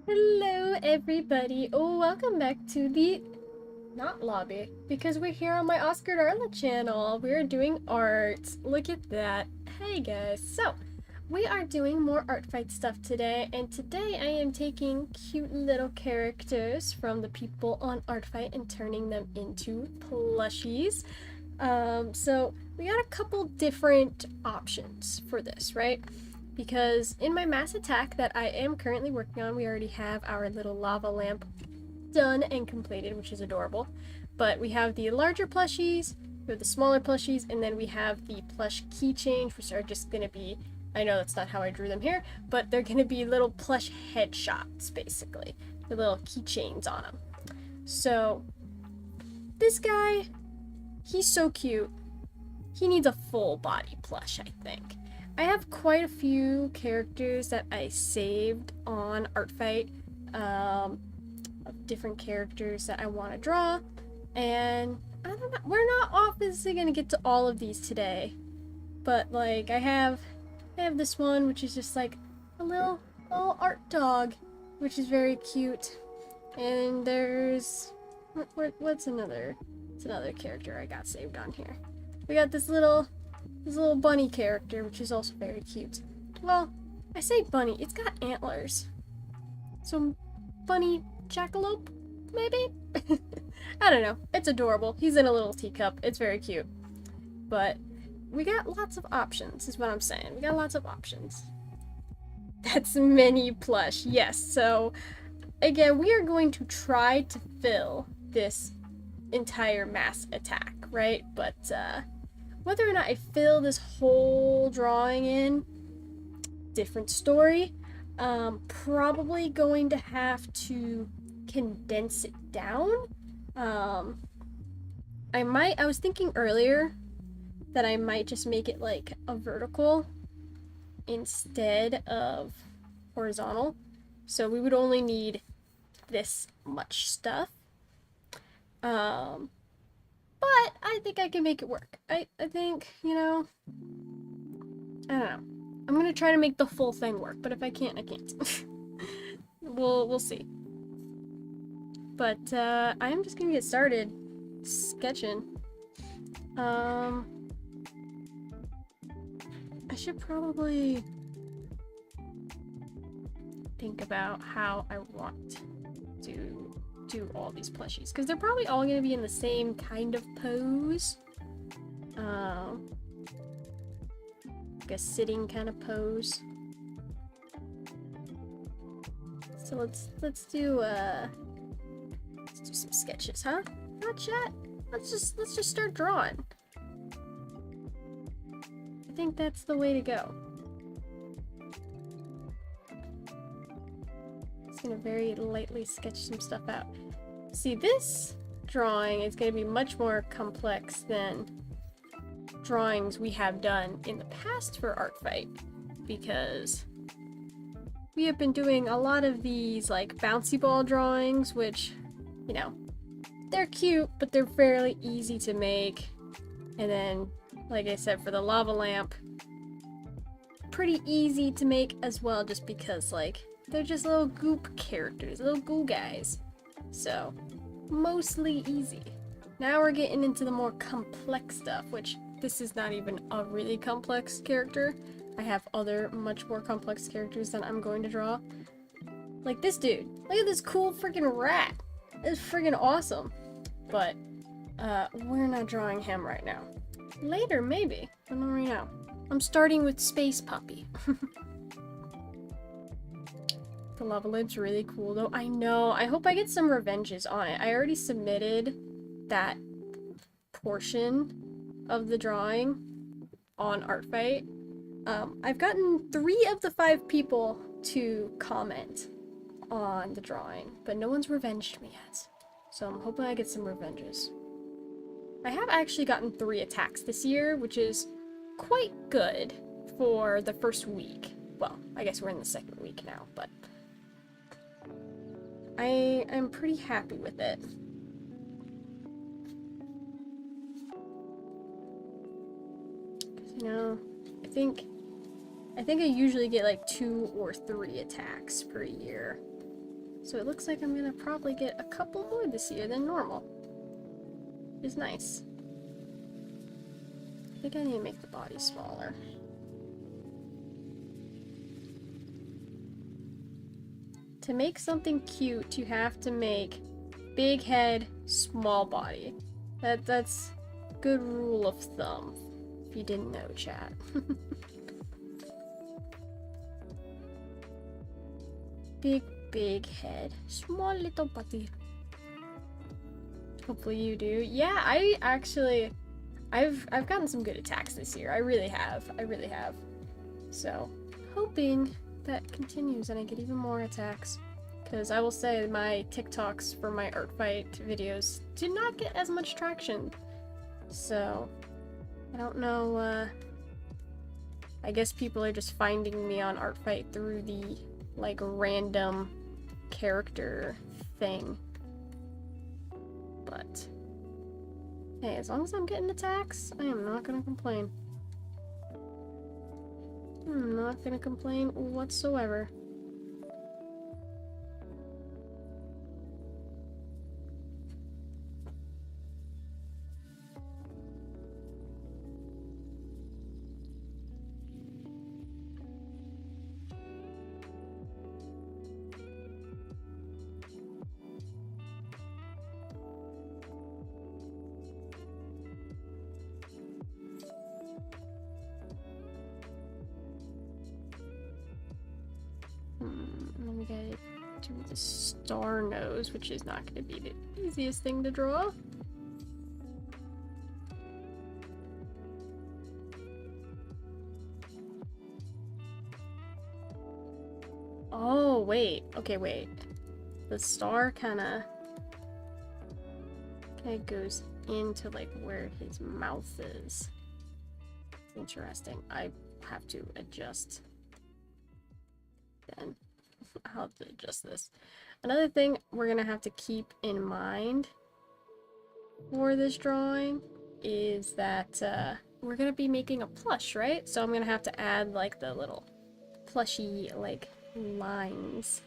Hello everybody. Oh, welcome back to the not lobby because we're here on my Oscar Darla channel. We're doing art. Look at that. Hey guys. So, we are doing more Artfight stuff today, and today I am taking cute little characters from the people on Artfight and turning them into plushies. So we got a couple different options for this, right? Because in my mass attack that I am currently working on, we already have our little lava lamp done and completed, which is adorable. But we have the larger plushies, we have the smaller plushies, and then we have the plush keychains, which are just gonna be, I know that's not how I drew them here, but they're gonna be little plush headshots, basically. The little keychains on them. So, this guy, he's so cute. He needs a full body plush, I think. I have quite a few characters that I saved on Artfight, of different characters that I want to draw, and I don't know, we're not obviously gonna get to all of these today, but like I have this one which is just like a little art dog, which is very cute, and there's what's another? It's another character I got saved on here. We got this little bunny character, which is also very cute. Well, I say bunny, it's got antlers. So, bunny jackalope, maybe? I don't know. It's adorable. He's in a little teacup. It's very cute. But we got lots of options, is what I'm saying. We got lots of options. That's mini plush, yes. So, again, we are going to try to fill this entire mass attack, right? But, whether or not I fill this whole drawing in, different story. Probably going to have to condense it down. I was thinking earlier that I might just make it like a vertical instead of horizontal. So we would only need this much stuff. But I think I can make it work. I think, I don't know. I'm gonna try to make the full thing work, but if I can't, I can't. we'll see. But I am just gonna get started sketching. I should probably think about how I want to do all these plushies, because they're probably all gonna be in the same kind of pose. Like a sitting kind of pose. So let's do some sketches, huh? Not chat. Let's just start drawing. I think that's the way to go. Just gonna very lightly sketch some stuff out. See, this drawing is gonna be much more complex than drawings we have done in the past for Artfight, because we have been doing a lot of these like bouncy ball drawings, which, they're cute, but they're fairly easy to make. And then, like I said, for the lava lamp, pretty easy to make as well, just because like they're just little goop characters, little goo guys. So, mostly easy. Now we're getting into the more complex stuff, which this is not even a really complex character. I have other much more complex characters that I'm going to draw. Like this dude. Look at this cool freaking rat. It's freaking awesome. But, we're not drawing him right now. Later, maybe. But not right now. I'm starting with Space Puppy. The lava lamp's really cool though. I know. I hope I get some revenges on it. I already submitted that portion of the drawing on Artfight. I've gotten 3 of the 5 people to comment on the drawing, but no one's revenged me yet. So I'm hoping I get some revenges. I have actually gotten 3 attacks this year, which is quite good for the first week. Well, I guess we're in the second week now, but I am pretty happy with it. I think I usually get like 2 or 3 attacks per year. So it looks like I'm gonna probably get a couple more this year than normal. It's nice. I think I need to make the body smaller. To make something cute, you have to make big head, small body. That's good rule of thumb. If you didn't know, chat. Big head, small little body. Hopefully you do. Yeah, I've gotten some good attacks this year. I really have. So, hoping that continues and I get even more attacks. Because I will say my TikToks for my Artfight videos do not get as much traction. So, I don't know, I guess people are just finding me on Artfight through the, like, random character thing. But, hey, as long as I'm getting attacks, I am not gonna complain. I'm not gonna complain whatsoever. Then we gotta do the star nose, which is not gonna be the easiest thing to draw. Oh, wait. Okay, wait. The star kinda goes into, like, where his mouth is. Interesting. I have to adjust. Then I'll have to adjust this. Another thing we're gonna have to keep in mind for this drawing is that we're gonna be making a plush, right? So I'm gonna have to add, like, the little plushy, like, lines.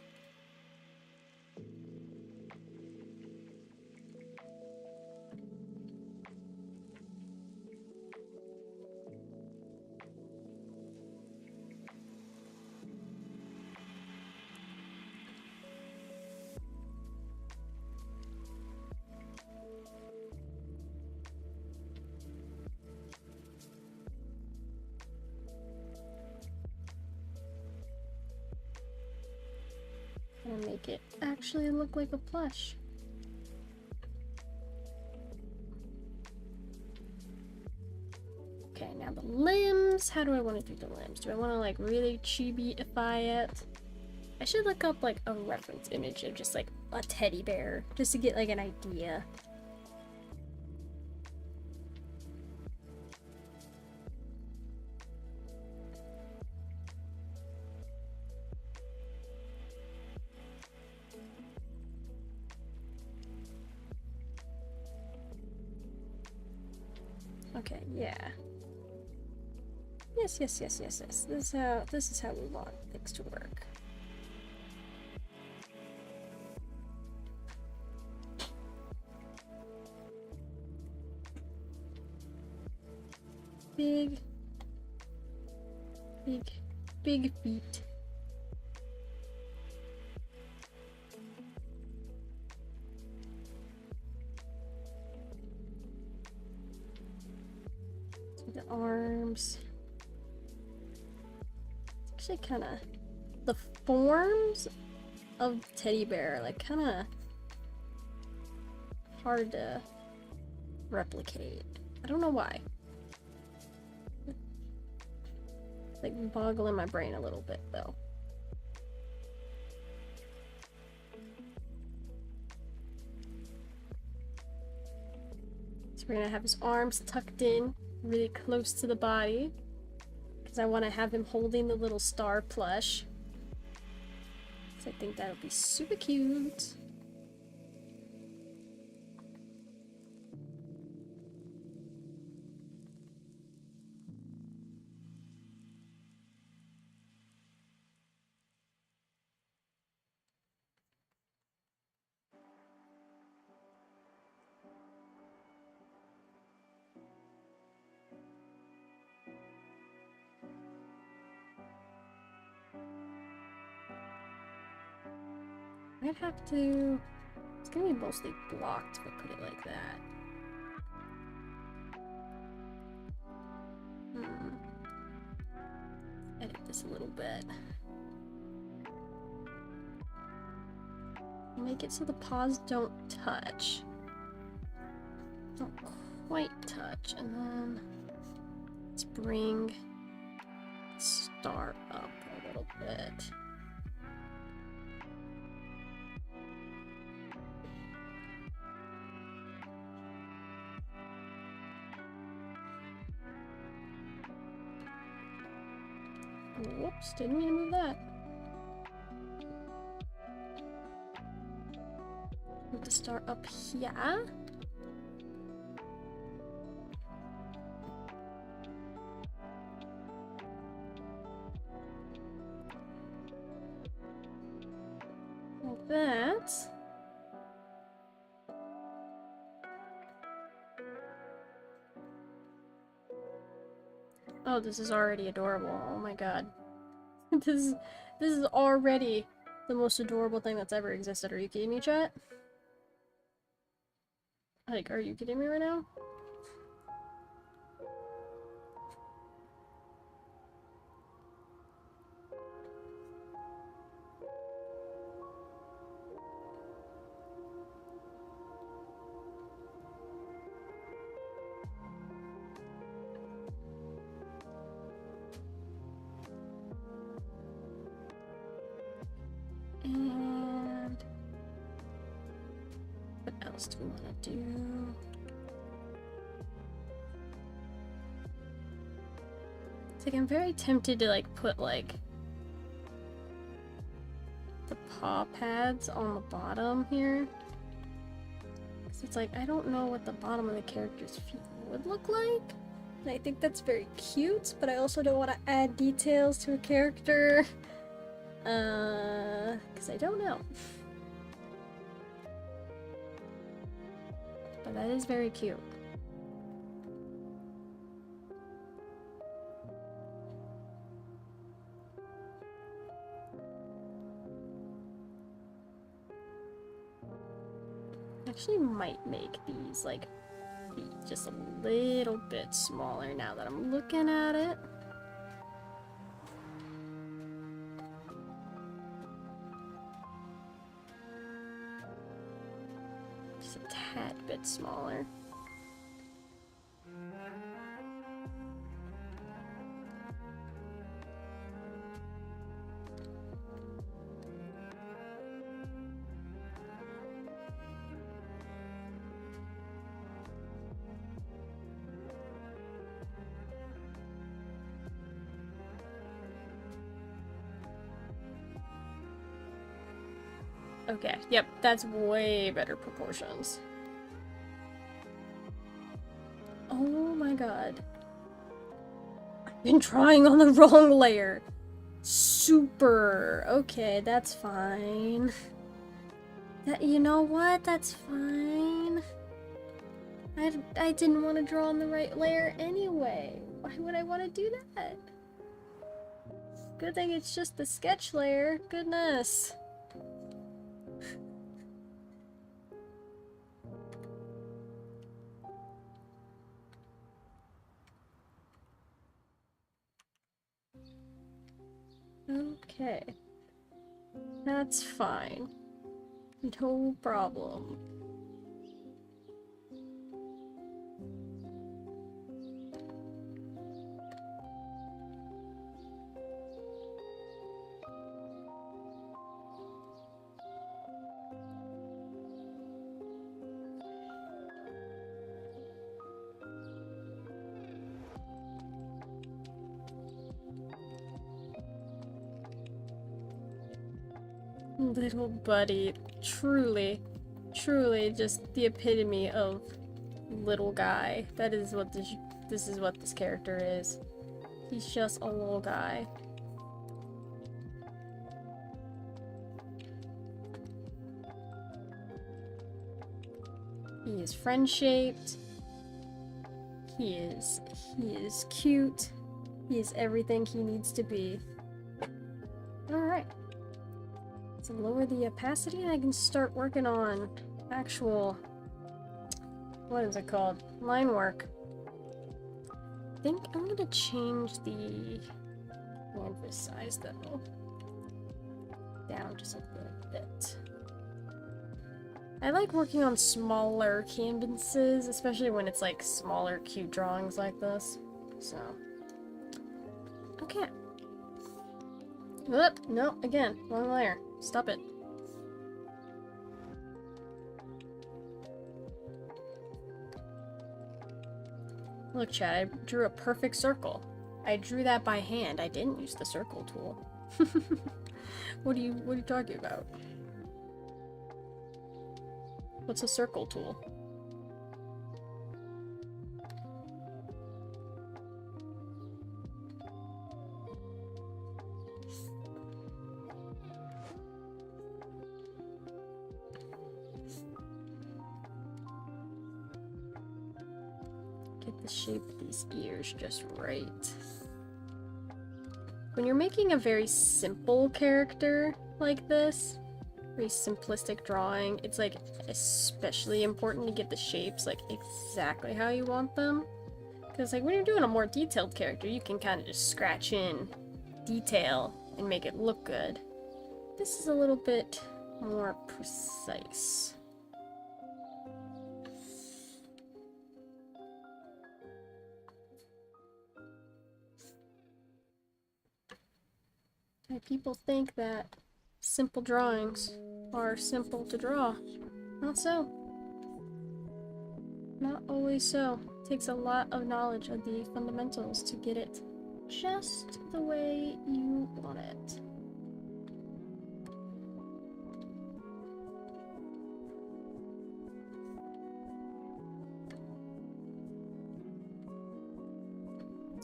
And make it actually look like a plush. Okay, now the limbs. How do I want to do the limbs? Do I want to, like, really chibi-ify it? I should look up, like, a reference image of just, like, a teddy bear, just to get, like, an idea. Okay, yeah. Yes. This is how we want things to work. Big feet. The arms. It's actually kind of the forms of teddy bear, like, kind of hard to replicate. I don't know why. It's, like, boggling my brain a little bit though. So we're gonna have his arms tucked in really close to the body, because I want to have him holding the little star plush. So I think that would be super cute. might have to... It's gonna be mostly blocked if I put it like that. Edit this a little bit. Make it so the paws don't touch. Don't quite touch. And then let's bring the star up a little bit. Whoops, didn't mean to move that. Move the star up here. Like that. Oh, this is already adorable. Oh my god. This is already the most adorable thing that's ever existed. Are you kidding me, chat? Like, are you kidding me right now? And what else do we want to do? It's like I'm very tempted to like put like the paw pads on the bottom here. 'Cause it's like I don't know what the bottom of the character's feet would look like. And I think that's very cute, but I also don't want to add details to a character. Because I don't know. But that is very cute. Actually might make these like be just a little bit smaller now that I'm looking at it. Just a tad bit smaller. Okay, yep, that's way better proportions. Oh my god. I've been trying on the wrong layer. Super. Okay, that's fine. You know what? That's fine. I didn't want to draw on the right layer anyway. Why would I want to do that? Good thing it's just the sketch layer. Goodness. Okay. That's fine. No problem. Little buddy, truly just the epitome of little guy. That is what this is what this character is. He's just a little guy. He is friend-shaped. He is cute. He is everything he needs to be. Alright. to lower the opacity and I can start working on actual, what is it called? Line work. I think I'm gonna change the canvas size though. Down just a little bit. I like working on smaller canvases, especially when it's like smaller cute drawings like this. So, okay. Whoop, no, again, wrong layer. Stop it. Look, Chad, I drew a perfect circle. I drew that by hand. I didn't use the circle tool. What are you talking about? What's a circle tool? Get the shape of these ears just right. When you're making a very simple character like this, very simplistic drawing, it's like especially important to get the shapes like exactly how you want them. Because like when you're doing a more detailed character, you can kind of just scratch in detail and make it look good. This is a little bit more precise. People think that simple drawings are simple to draw. Not so. Not always so. It takes a lot of knowledge of the fundamentals to get it just the way you want it.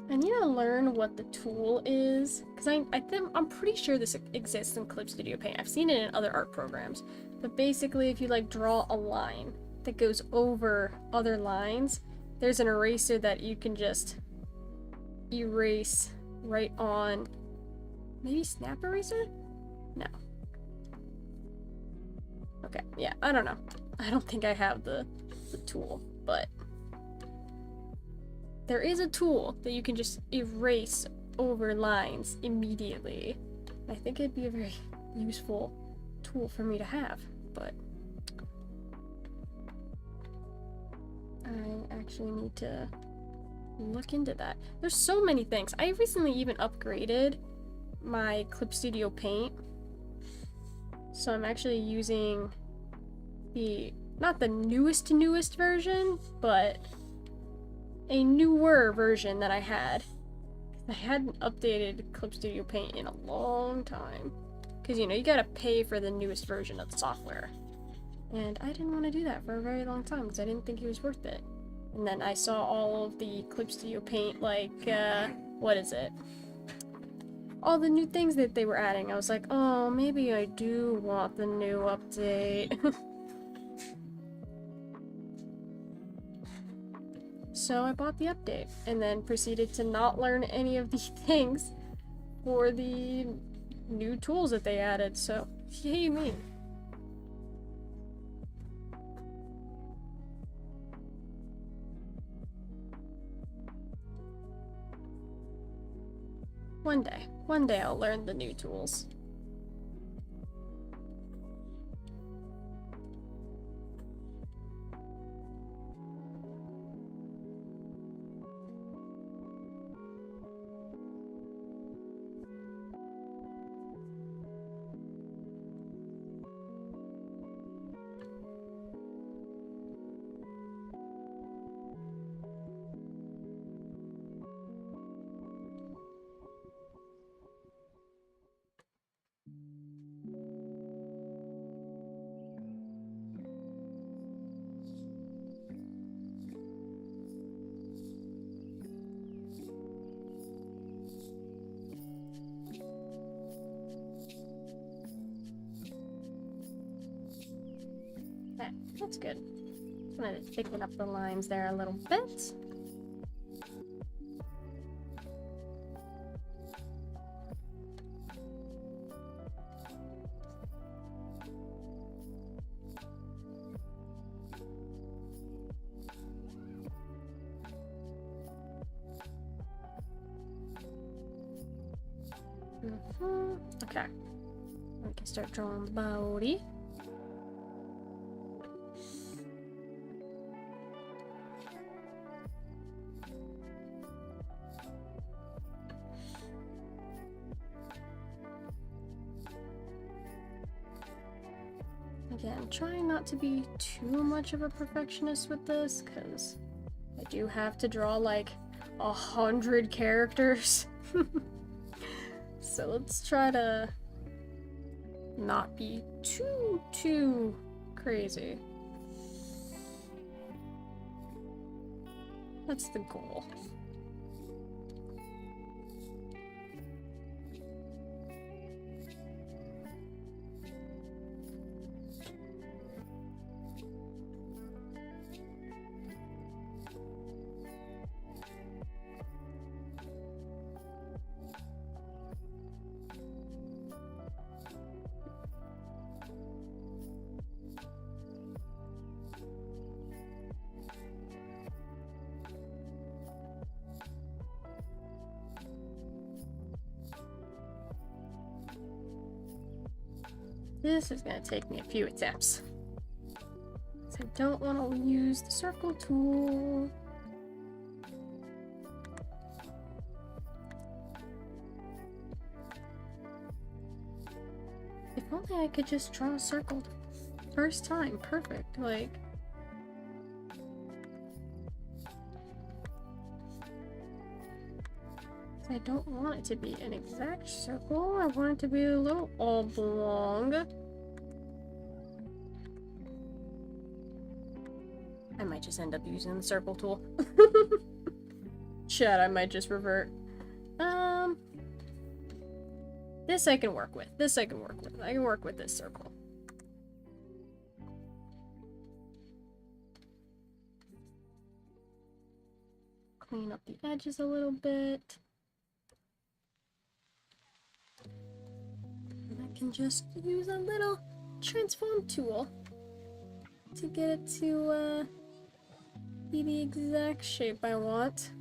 I need to learn what the tool is, because I'm pretty sure this exists in Clip Studio Paint. I've seen it in other art programs, but basically if you like draw a line that goes over other lines, there's an eraser that you can just erase right on. Maybe snap eraser? No. Okay, yeah, I don't know. I don't think I have the tool, but there is a tool that you can just erase over lines immediately. I think it'd be a very useful tool for me to have, but I actually need to look into that. There's so many things. I recently even upgraded my Clip Studio Paint, so I'm actually using not the newest version, but a newer version that I had. I hadn't updated Clip Studio Paint in a long time. Because, you know, you gotta pay for the newest version of the software. And I didn't want to do that for a very long time because I didn't think it was worth it. And then I saw all of the Clip Studio Paint, like, what is it? All the new things that they were adding. I was like, oh, maybe I do want the new update. So I bought the update, and then proceeded to not learn any of these things for the new tools that they added, so yay me. One day I'll learn the new tools. That's good. I'm gonna thicken up the lines there a little bit. Okay. We can start drawing the body. Again, trying not to be too much of a perfectionist with this, because I do have to draw like 100 characters. So let's try to not be too crazy. That's the goal. This is going to take me a few attempts. So I don't want to use the circle tool. If only I could just draw a circle first time. Perfect. Like, I don't want it to be an exact circle. I want it to be a little oblong. I might just end up using the circle tool. Shit, I might just revert. This I can work with. This I can work with. I can work with this circle. Clean up the edges a little bit. Can just use a little transform tool to get it to be the exact shape I want.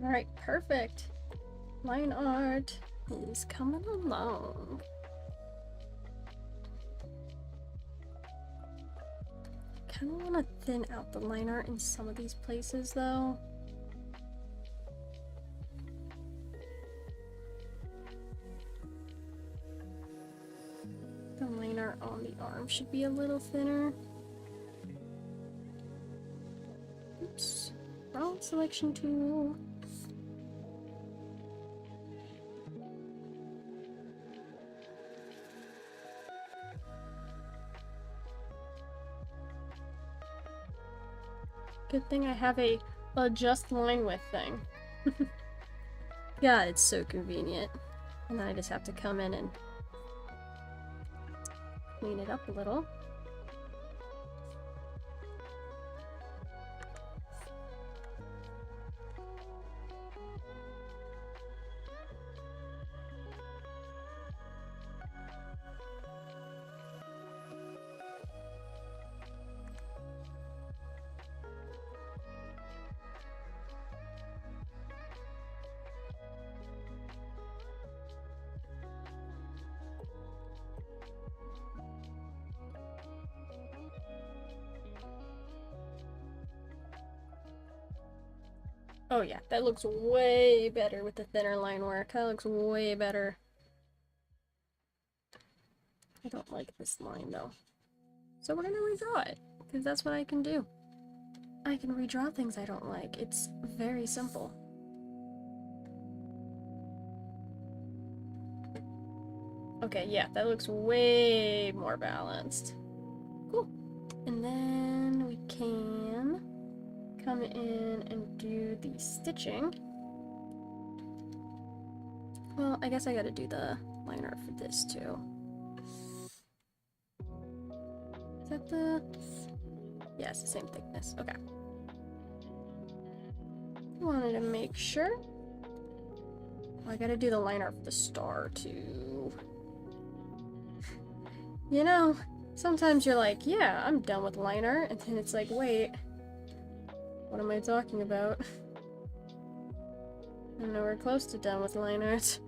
Alright, perfect. Line art is coming along. Kind of want to thin out the line art in some of these places though. The line art on the arm should be a little thinner. Oops, wrong selection tool. Good thing I have a adjust line width thing. God, it's so convenient. And then I just have to come in and clean it up a little. Oh yeah, that looks way better with the thinner line work. That looks way better. I don't like this line though. So we're gonna redraw it, because that's what I can do. I can redraw things I don't like. It's very simple. Okay, yeah, that looks way more balanced. Cool. And then we can come in and do the stitching. Well, I guess I gotta do the liner for this too. Is that the... Yeah, it's the same thickness. Okay. Wanted to make sure. Oh, I gotta do the liner for the star too. You know, sometimes you're like, yeah, I'm done with liner, and then it's like, wait, what am I talking about? I'm nowhere close to done with liners.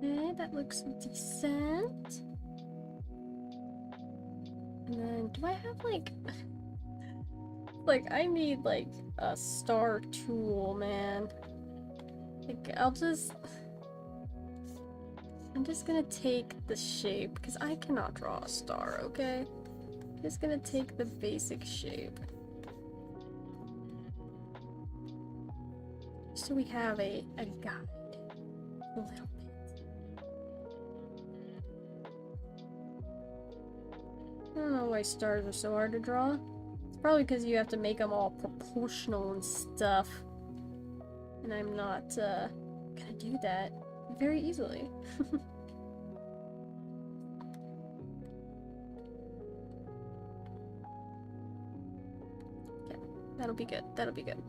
Okay, that looks decent. And then, do I have like... Like, I need like a star tool, man. Like, I'm just gonna take the shape, because I cannot draw a star, okay? I'm just gonna take the basic shape. So we have a guide. A little bit. I don't know why stars are so hard to draw. It's probably because you have to make them all proportional and stuff. And I'm not gonna do that very easily. Okay, that'll be good. That'll be good.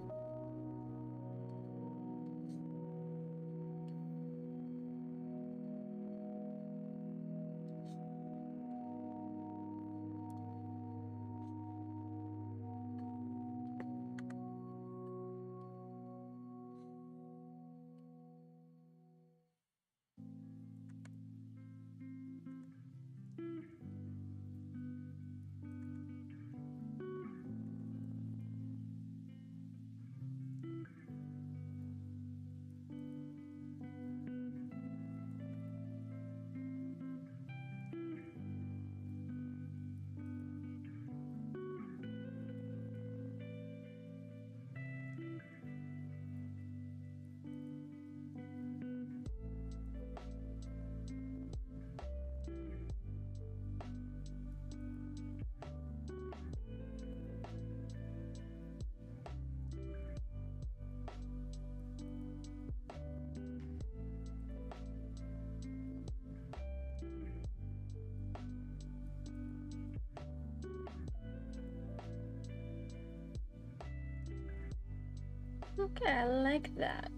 Okay, I like that.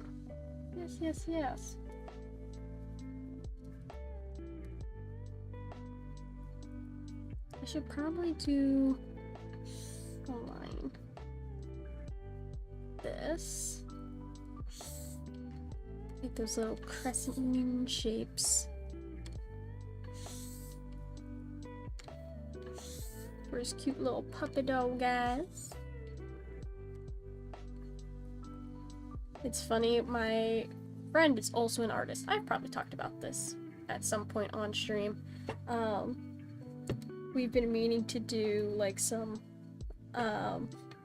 Yes, yes, yes. I should probably do a line. This. Like those little crescent moon shapes. For his cute little puppy dog guys. It's funny, my friend is also an artist. I've probably talked about this at some point on stream. We've been meaning to do like some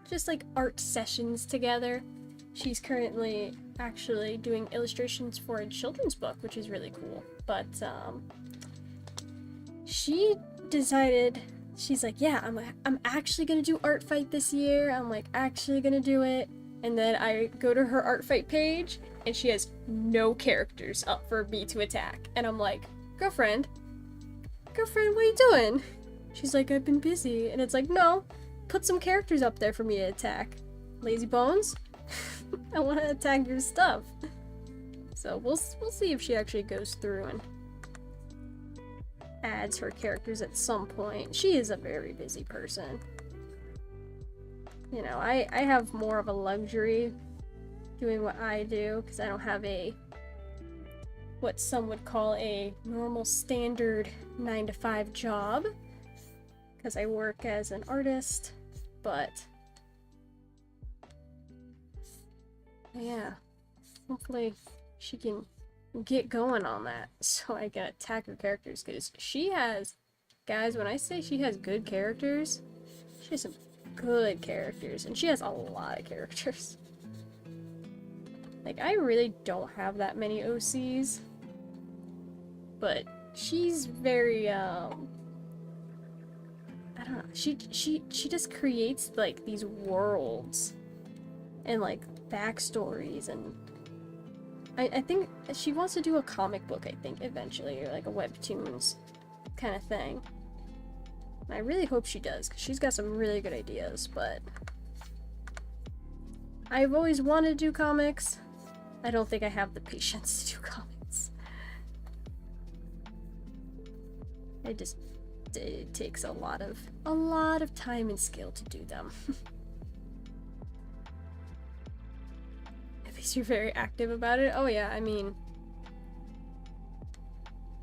just like art sessions together. She's currently actually doing illustrations for a children's book, which is really cool. But she decided, she's like, yeah, I'm actually gonna do Artfight this year. I'm like actually gonna do it. And then I go to her Artfight page, and she has no characters up for me to attack. And I'm like, girlfriend, what are you doing? She's like, I've been busy. And it's like, no, put some characters up there for me to attack. Lazy bones? I want to attack your stuff. So we'll see if she actually goes through and adds her characters at some point. She is a very busy person. you know, I have more of a luxury doing what I do because I don't have a what some would call a normal standard 9-to-5 job because I work as an artist, but yeah, hopefully she can get going on that so I can attack her characters because she has, guys, when I say she has good characters, she has some good characters and she has a lot of characters. Like, I really don't have that many OCs, but she's very, I don't know, she just creates, like, these worlds and, like, backstories, and I think she wants to do a comic book, I think, eventually, or, like, a webtoons kind of thing. And I really hope she does, because she's got some really good ideas, but I've always wanted to do comics. I don't think I have the patience to do comics. It takes a lot of time and skill to do them. At least you're very active about it. Oh yeah, I mean,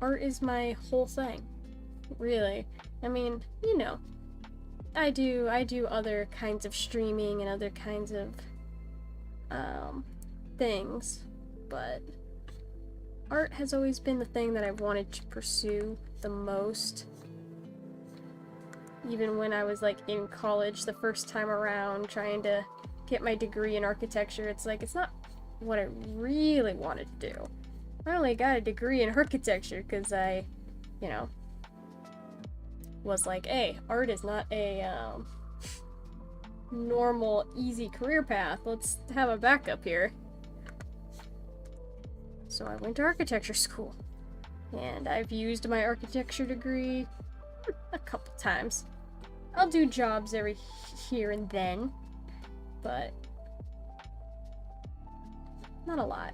art is my whole thing. Really. I mean, you know, I do other kinds of streaming and other kinds of things, but art has always been the thing that I wanted to pursue the most. Even when I was, like, in college the first time around trying to get my degree in architecture, it's like, it's not what I really wanted to do. I only got a degree in architecture because I, you know, was like, hey, art is not a normal, easy career path. Let's have a backup here. So I went to architecture school, and I've used my architecture degree a couple times. I'll do jobs every here and then, but not a lot.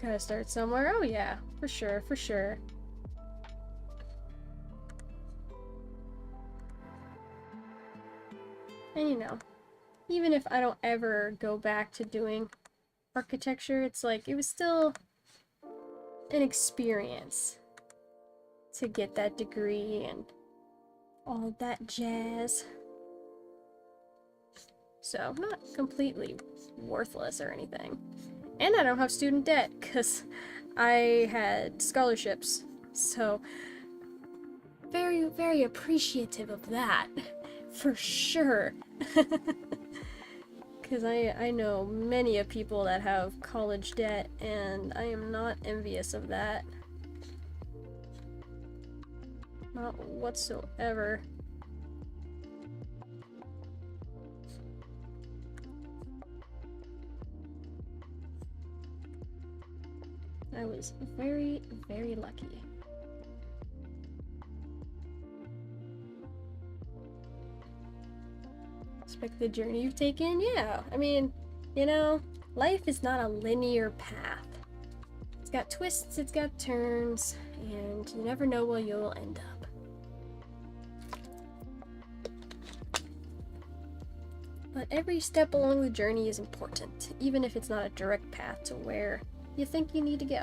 Gotta start somewhere. Oh yeah, for sure, for sure. And you know, even if I don't ever go back to doing architecture, it's like, it was still an experience to get that degree and all that jazz. So, not completely worthless or anything. And I don't have student debt, because I had scholarships. So, very, very appreciative of that. For sure. Because I know many of people that have college debt, and I am not envious of that. Not whatsoever. I was very, very lucky. Respect the journey you've taken? Yeah, I mean, you know, life is not a linear path. It's got twists, it's got turns, and you never know where you'll end up. But every step along the journey is important, even if it's not a direct path to where you think you need to go.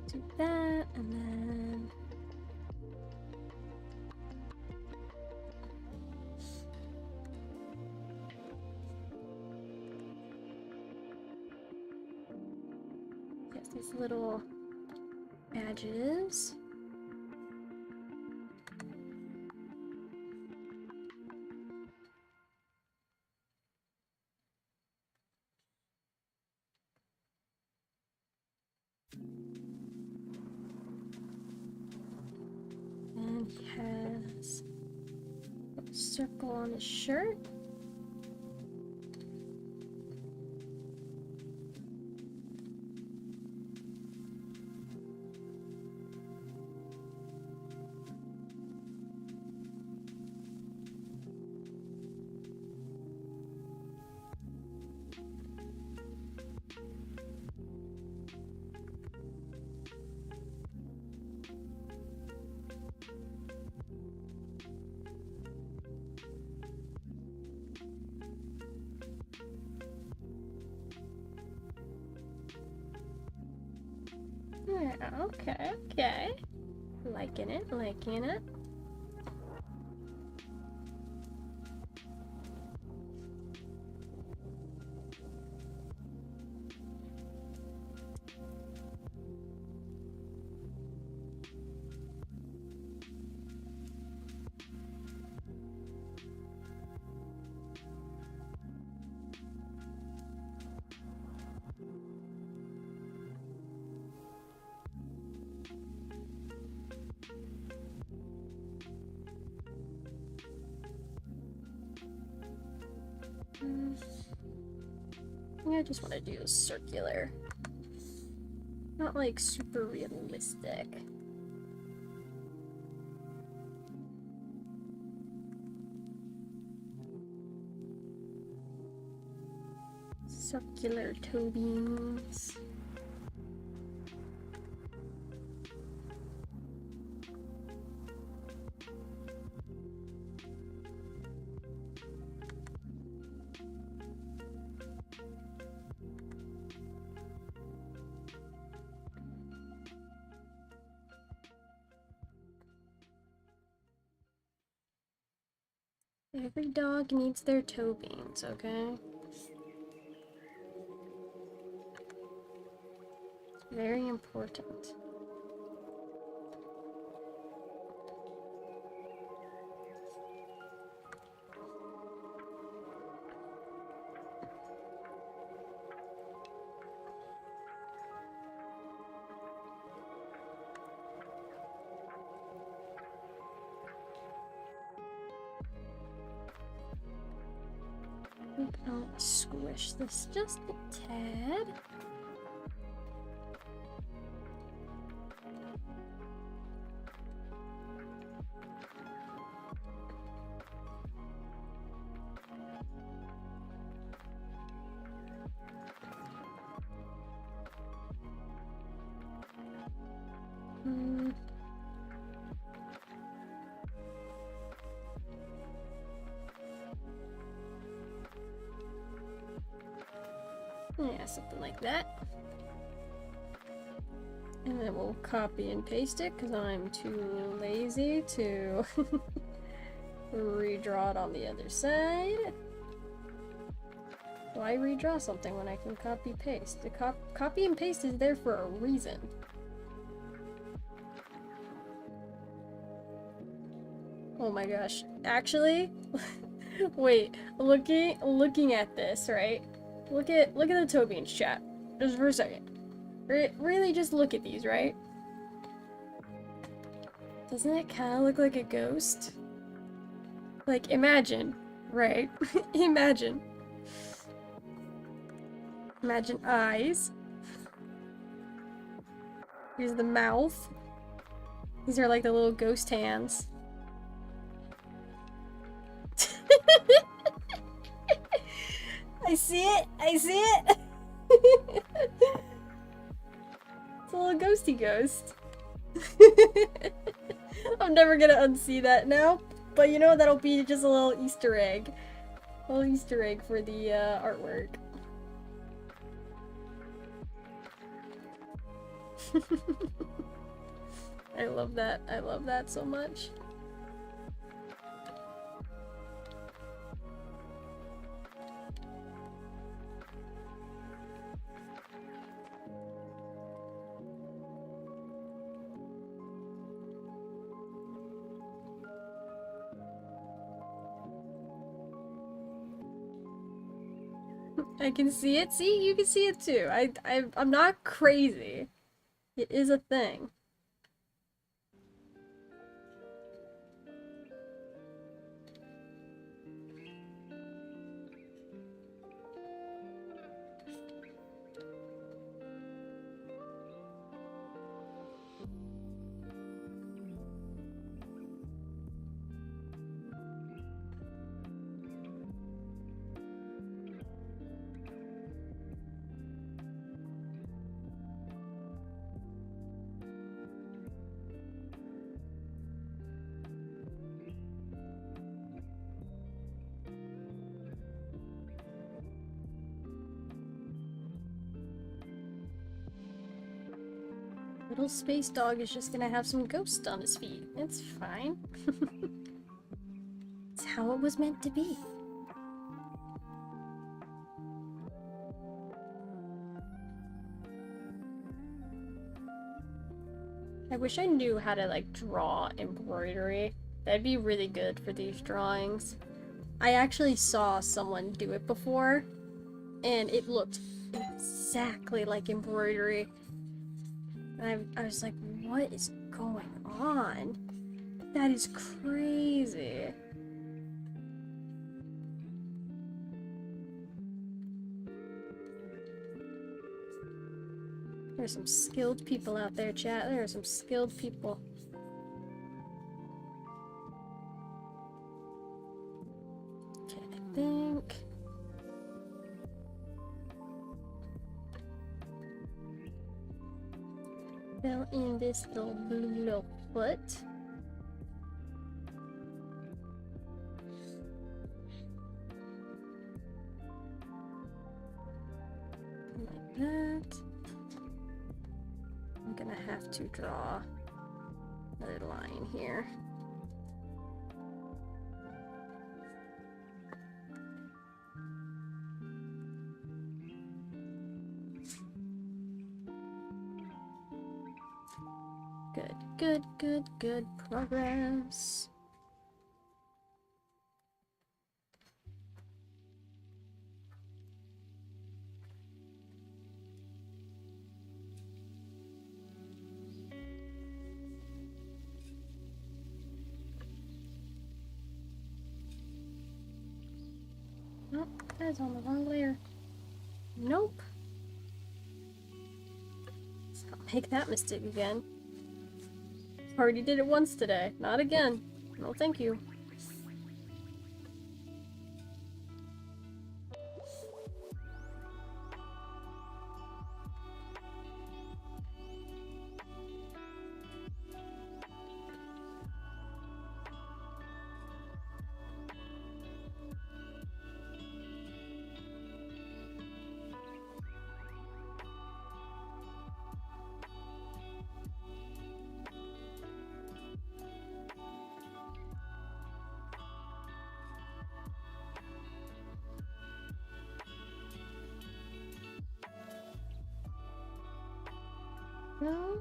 Do that, and then yes, these little badges. He has a circle on his shirt. Yeah, okay. Liking it. I just want to do circular. Not like super realistic. Circular toe beans. Every dog needs their toe beans, okay? It's very important. I'll squish this just a tad. Yeah, something like that. And then we'll copy and paste it because I'm too lazy to redraw it on the other side. Why redraw something when I can copy paste? The copy and paste is there for a reason. Oh my gosh. Actually, wait, looking at this, right? Look at the toe beans, chat. Just for a second. Really just look at these, right? Doesn't it kind of look like a ghost? Like, imagine, right? Imagine eyes. Here's the mouth. These are like the little ghost hands. I see it! It's a little ghosty ghost. I'm never gonna unsee that now, but you know, that'll be just a little Easter egg. A little Easter egg for the artwork. I love that so much. I can see it. See, you can see it too. I'm not crazy. It is a thing. little space dog is just gonna have some ghosts on his feet. It's fine. It's how it was meant to be. I wish I knew how to like draw embroidery. That'd be really good for these drawings. I actually saw someone do it before, and it looked exactly like embroidery. And I was like, what is going on? That is crazy. There's some skilled people out there, chat. There are some skilled people. Okay, I think... fill in this little blue little foot. Like that. I'm gonna have to draw another line here. Good progress. Nope, that's on the wrong layer. Nope. Let's not make that mistake again. Already did it once today. Not again. No, thank you. No.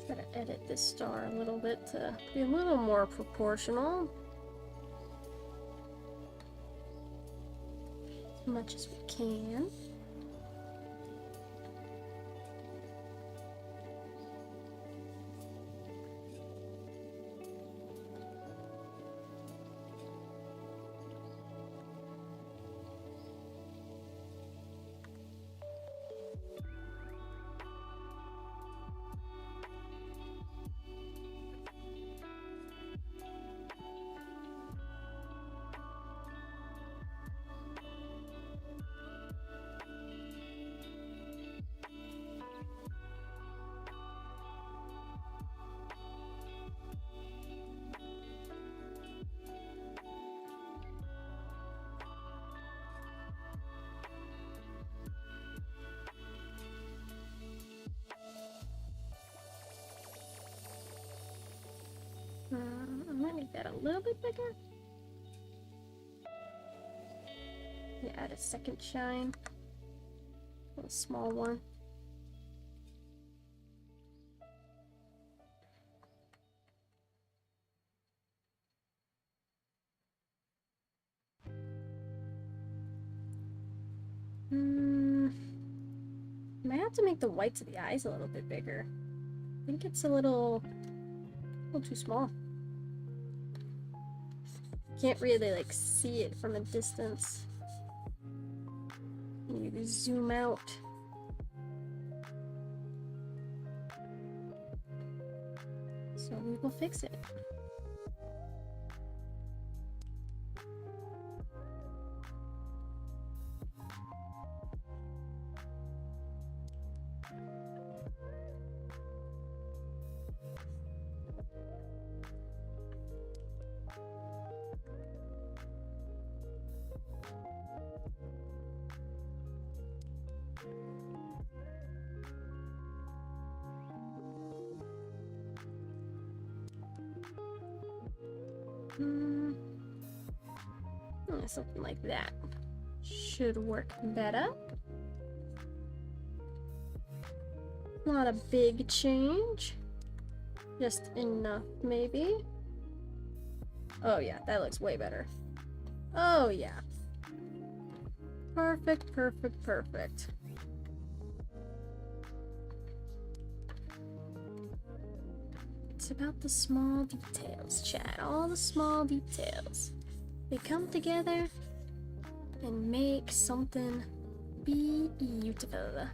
Try to edit this star a little bit to be a little more proportional. As much as we can. I might make that a little bit bigger. Yeah, add a second shine. A small one. Might have to make the whites of the eyes a little bit bigger. I think it's a little too small. Can't really like see it from a distance. You need to zoom out. So we will fix it. Something like that should work better. Not a big change, just enough maybe. Oh yeah, that looks way better. Oh yeah. Perfect, perfect, perfect. It's about the small details, chat. All the small details. They come together and make something beautiful.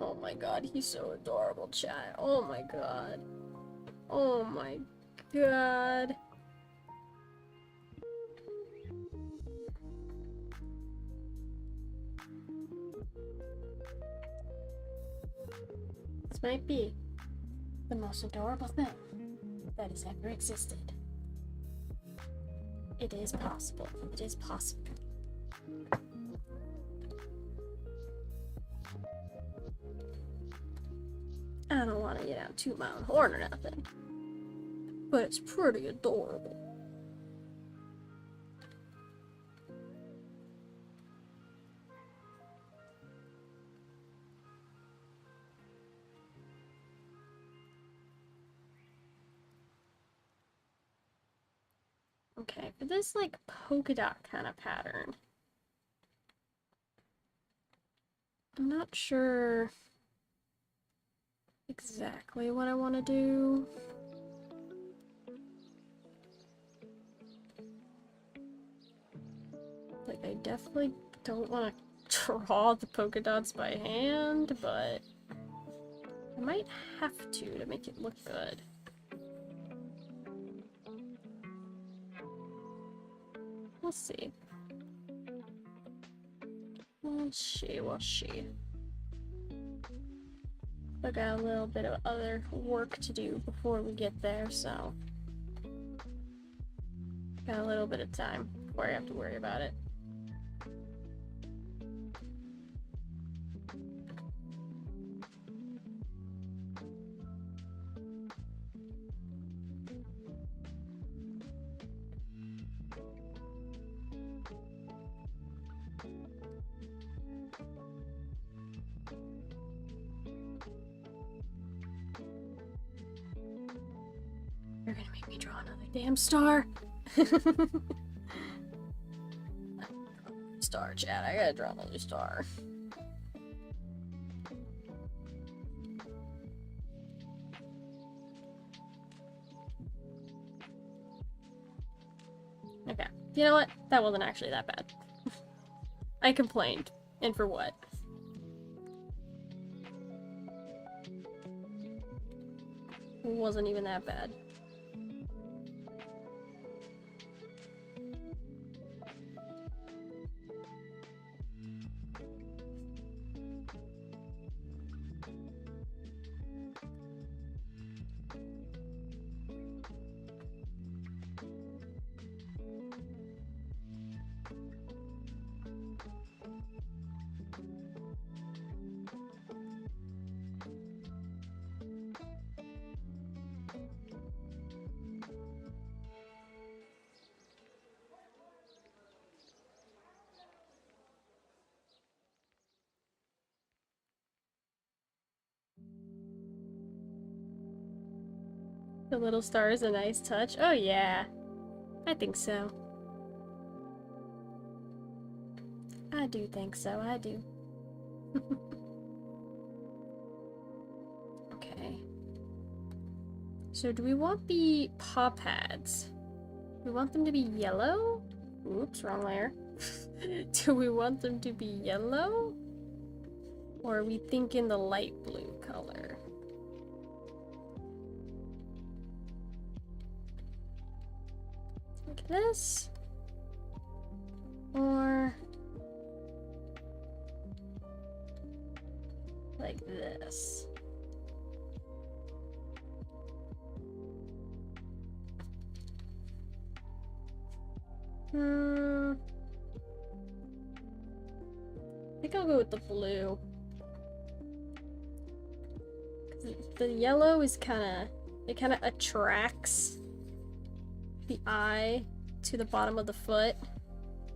Oh my god, he's so adorable, chat. Oh my god. Oh my god. This might be the most adorable thing that has ever existed. It is possible. It is possible. I don't want to get out toot my own horn or nothing, but it's pretty adorable. Okay, for this like polka dot kind of pattern, I'm not sure exactly what I want to do. Like, I definitely don't want to draw the polka dots by hand, but I might have to make it look good. We'll see. We'll see, we'll see. I got a little bit of other work to do before we get there, so got a little bit of time before I have to worry about it. You're gonna make me draw another damn star. Star, chat. I gotta draw another star. Okay. You know what? That wasn't actually that bad. I complained. And for what? It wasn't even that bad. The little star is a nice touch. Oh yeah, I think so. I do think so, I do. Okay. So do we want the paw pads? Do we want them to be yellow? Oops, wrong layer. Do we want them to be yellow? Or are we thinking the light blue color? Like this. I think I'll go with the blue. The yellow is it kind of attracts the eye to the bottom of the foot,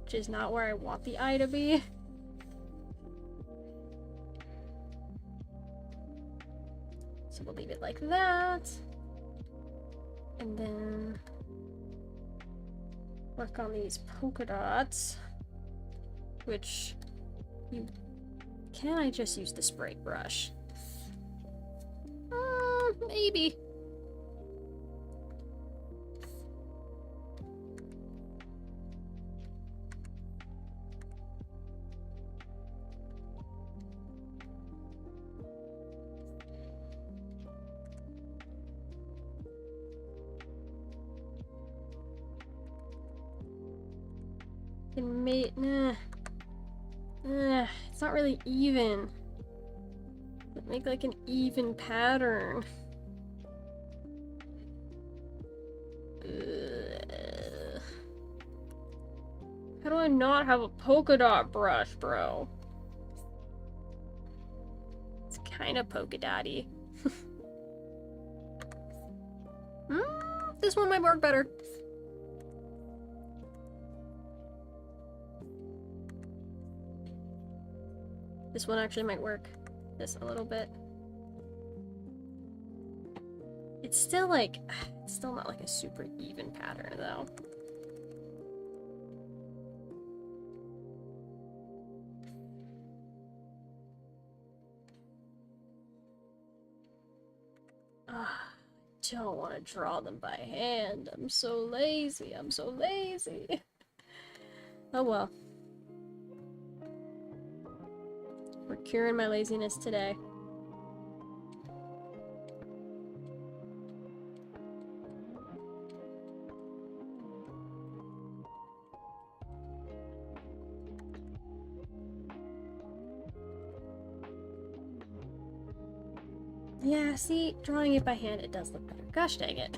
which is not where I want the eye to be. So we'll leave it like that. And then work on these polka dots, which can I just use the spray brush? Maybe. It's not really even. Make like an even pattern. How do I not have a polka dot brush, bro? It's kind of polka dotty. This one might work better. This one actually might work this a little bit. It's still like, it's still not like a super even pattern though. I don't want to draw them by hand. I'm so lazy. I'm so lazy. Oh well. We're curing my laziness today. Yeah, see, drawing it by hand, it does look better. Gosh dang it.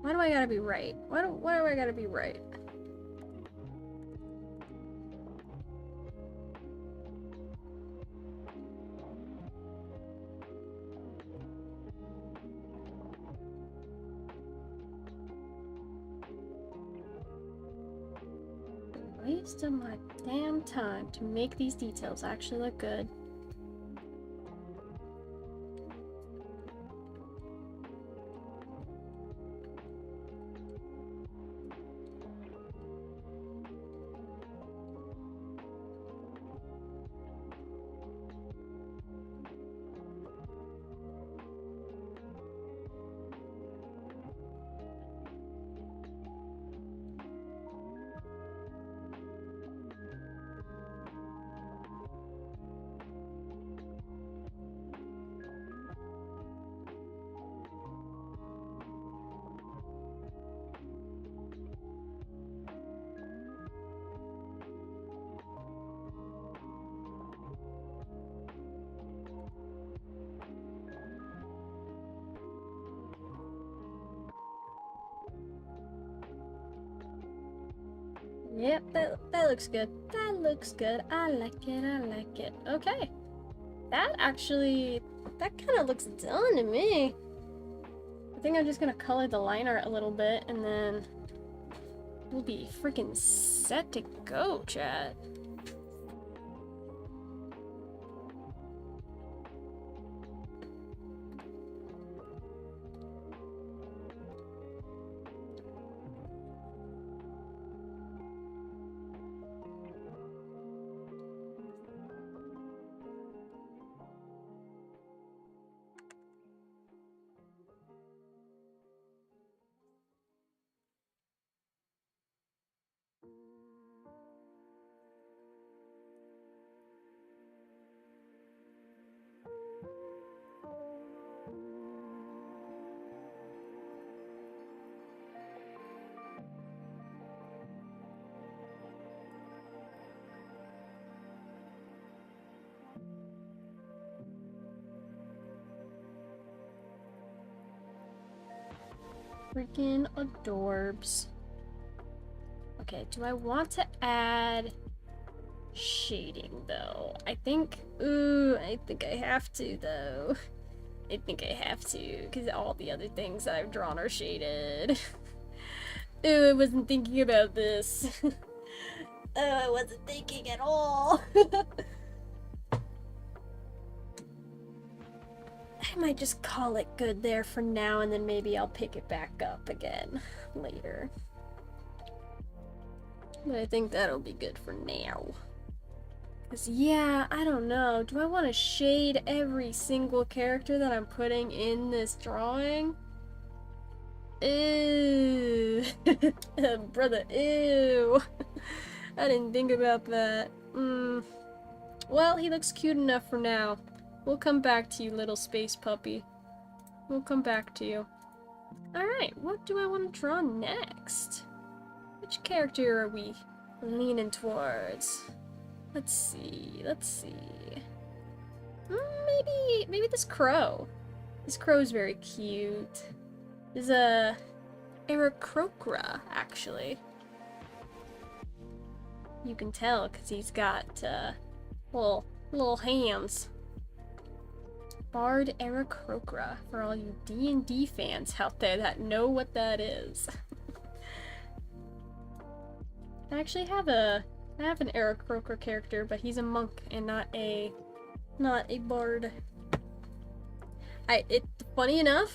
Why do I gotta be right? Why do I gotta be right? Waste of my damn time to make these details actually look good. Yep, that looks good. That looks good. I like it, I like it. Okay. That kind of looks done to me. I think I'm just gonna color the line art a little bit and then we'll be freaking set to go, chat. Freaking adorbs. Okay, do I want to add shading though? I think I have to though. I think I have to, because all the other things that I've drawn are shaded. Ooh, I wasn't thinking about this. I wasn't thinking at all. I might just call it good there for now, and then maybe I'll pick it back up again later. But I think that'll be good for now. Because, yeah, I don't know. Do I want to shade every single character that I'm putting in this drawing? Ew. Brother, ew. I didn't think about that. Well, he looks cute enough for now. We'll come back to you, little space puppy. We'll come back to you. Alright, what do I want to draw next? Which character are we leaning towards? Let's see. Maybe this crow. This crow is very cute. There's a Aarakocra, actually. You can tell because he's got little hands. Bard Aarakocra, for all you D&D fans out there that know what that is. I actually have an Aarakocra character, but he's a monk and not a bard. Funny enough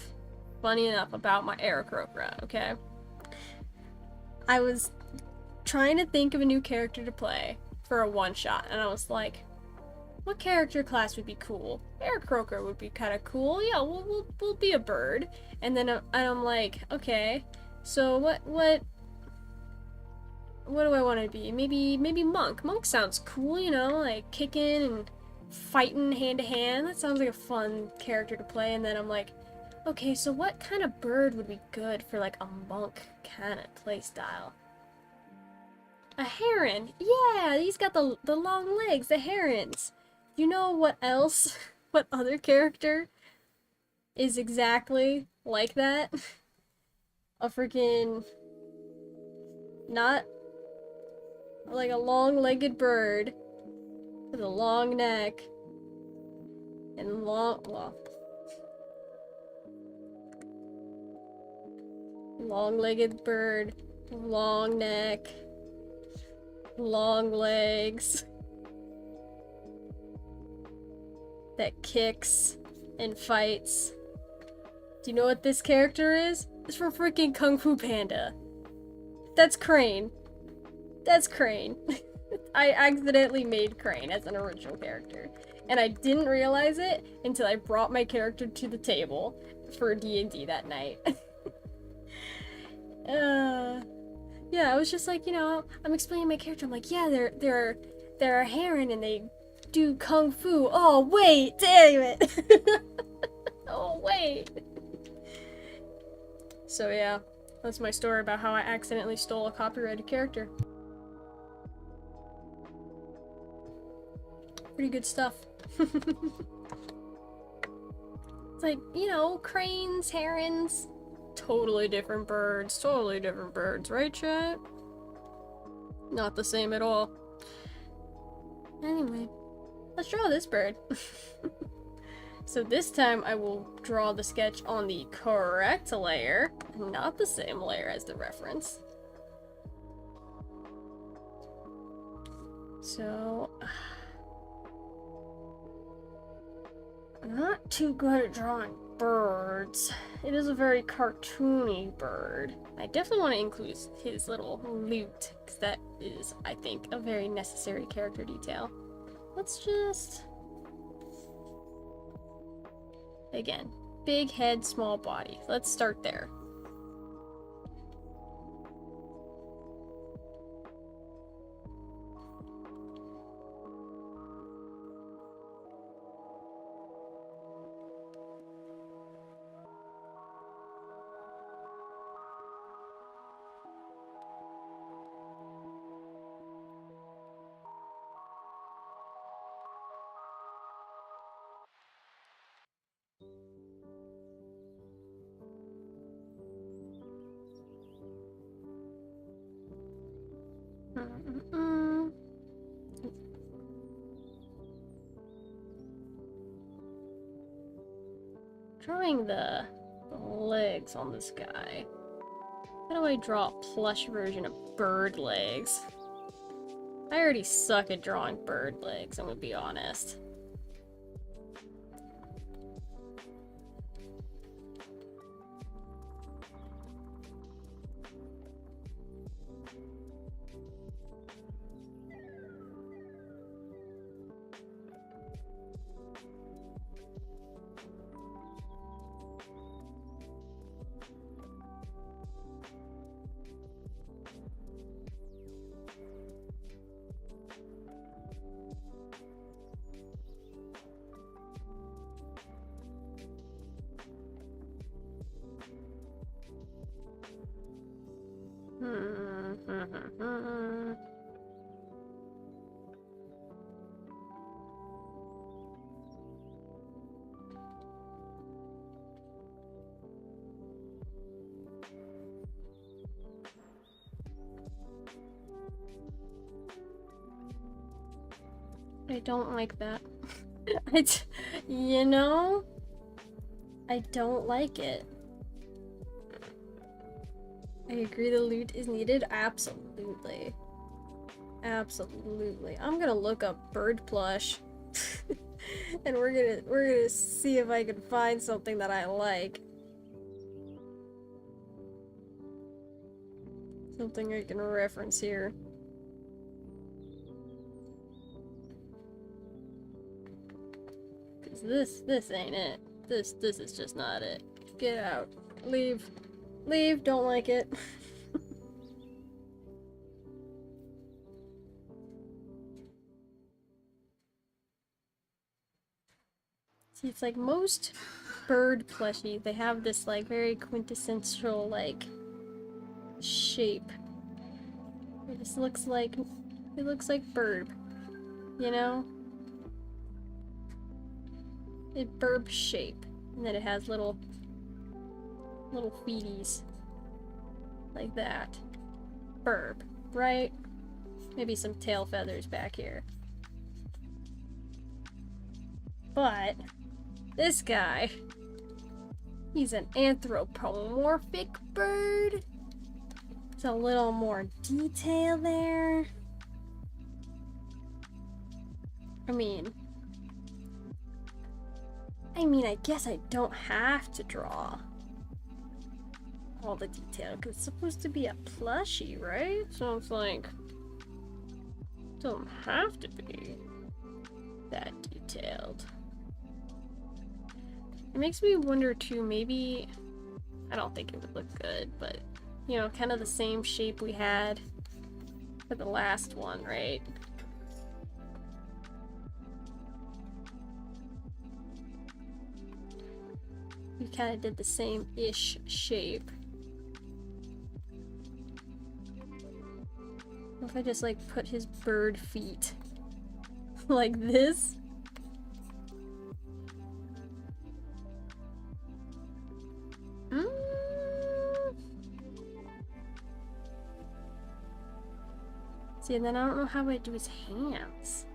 about my Aarakocra, okay? I was trying to think of a new character to play for a one-shot, and I was like, what character class would be cool? Aarakocra would be kind of cool. Yeah, we'll be a bird. And then I'm like, okay, so what do I want to be? Maybe monk. Monk sounds cool, you know, like kicking and fighting hand to hand. That sounds like a fun character to play. And then I'm like, okay, so what kind of bird would be good for like a monk kind of play style? A heron. Yeah, he's got the long legs, the herons. You know what else? What other character is exactly like that? A freaking... not like a long-legged bird with a long neck and long-legged bird, long neck, long legs, that kicks and fights. Do you know what this character is? It's from freaking Kung Fu Panda. That's Crane. That's Crane. I accidentally made Crane as an original character. And I didn't realize it until I brought my character to the table for D&D that night. Yeah, I was just like, you know, I'm explaining my character. I'm like, yeah, they're a heron and they do kung fu. Oh wait, damn it. Oh wait. So yeah, that's my story about how I accidentally stole a copyrighted character. Pretty good stuff. It's like, you know, cranes, herons, totally different birds, right, chat? Not the same at all. Anyway, let's draw this bird. So this time I will draw the sketch on the correct layer, not the same layer as the reference. So, I'm not too good at drawing birds. It is a very cartoony bird. I definitely want to include his little loot, because that is, I think, a very necessary character detail. Let's just... Again, big head, small body. Let's start there. Mm-mm-mm. Drawing the legs on this guy. How do I draw a plush version of bird legs? I already suck at drawing bird legs, I'm gonna be honest. I don't like that. You know? I don't like it. I agree the loot is needed. Absolutely. Absolutely. I'm gonna look up bird plush. And we're gonna see if I can find something that I like. Something I can reference here. Cause this ain't it. This is just not it. Get out. Leave. Leave, don't like it. See, it's like most bird plushies, they have this like very quintessential like shape. This looks like, it looks like bird, you know? It's bird shape. And then it has little feeties. Like that. Burb, right? Maybe some tail feathers back here. But this guy, he's an anthropomorphic bird. There's a little more detail there. I mean, I guess I don't have to draw all the detail because it's supposed to be a plushie, right? So it's like, don't have to be that detailed. It makes me wonder too, maybe, I don't think it would look good, but you know, kind of the same shape we had for the last one, right? We kind of did the same-ish shape. What if I just like put his bird feet like this? See, and then I don't know how I do his hands.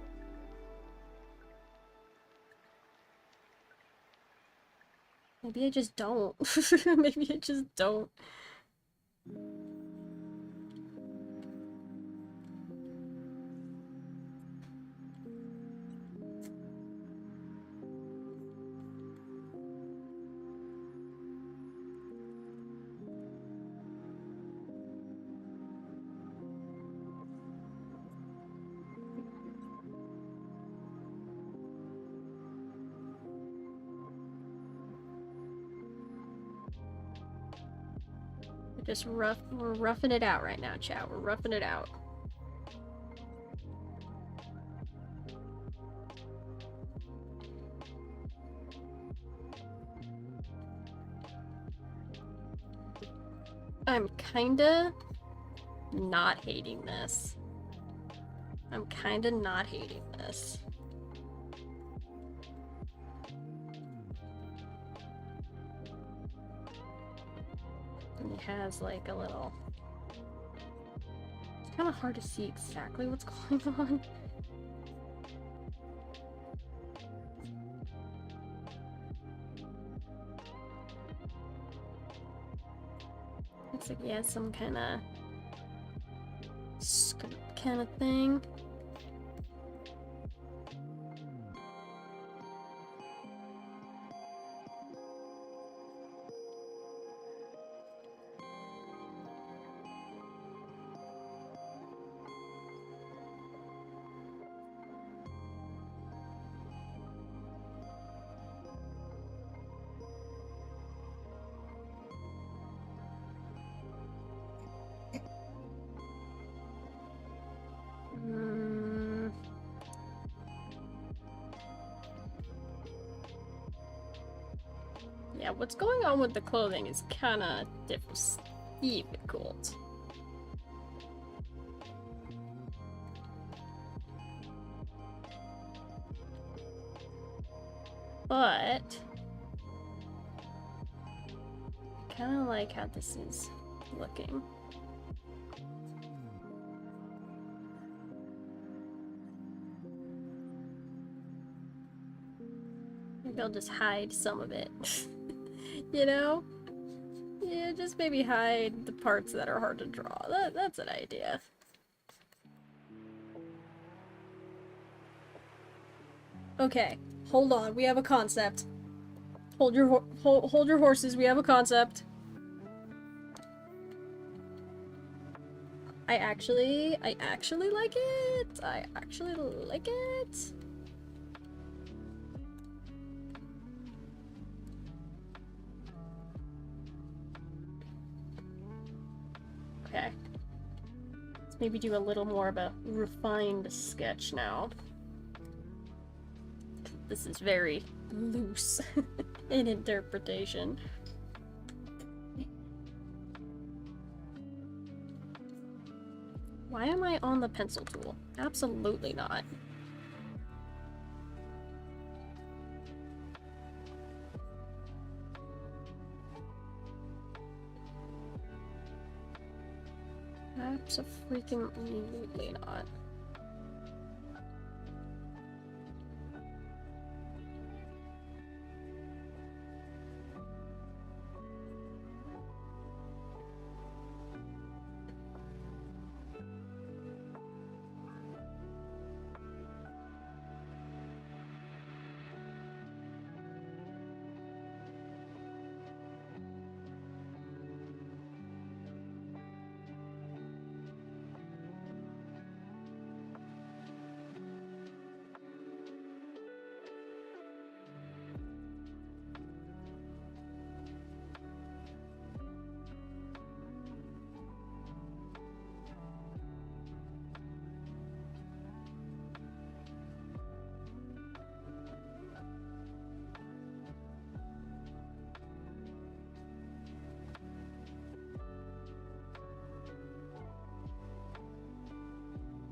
Maybe I just don't. Maybe I just don't. We're roughing it out right now, chat. We're roughing it out. I'm kinda not hating this. I'm kinda not hating this. And he has like a little Kind of hard to see exactly what's going on. Looks like he has some kind of thing. Yeah, what's going on with the clothing is kind of difficult. But I kind of like how this is looking. Maybe I'll just hide some of it. You know? Yeah, just maybe hide the parts that are hard to draw. That's an idea. Okay, hold on. We have a concept. Hold your horses. We have a concept. I actually like it. I actually like it. Okay. Let's maybe do a little more of a refined sketch now. This is very loose in interpretation. Why am I on the pencil tool? Absolutely not. Absolutely not.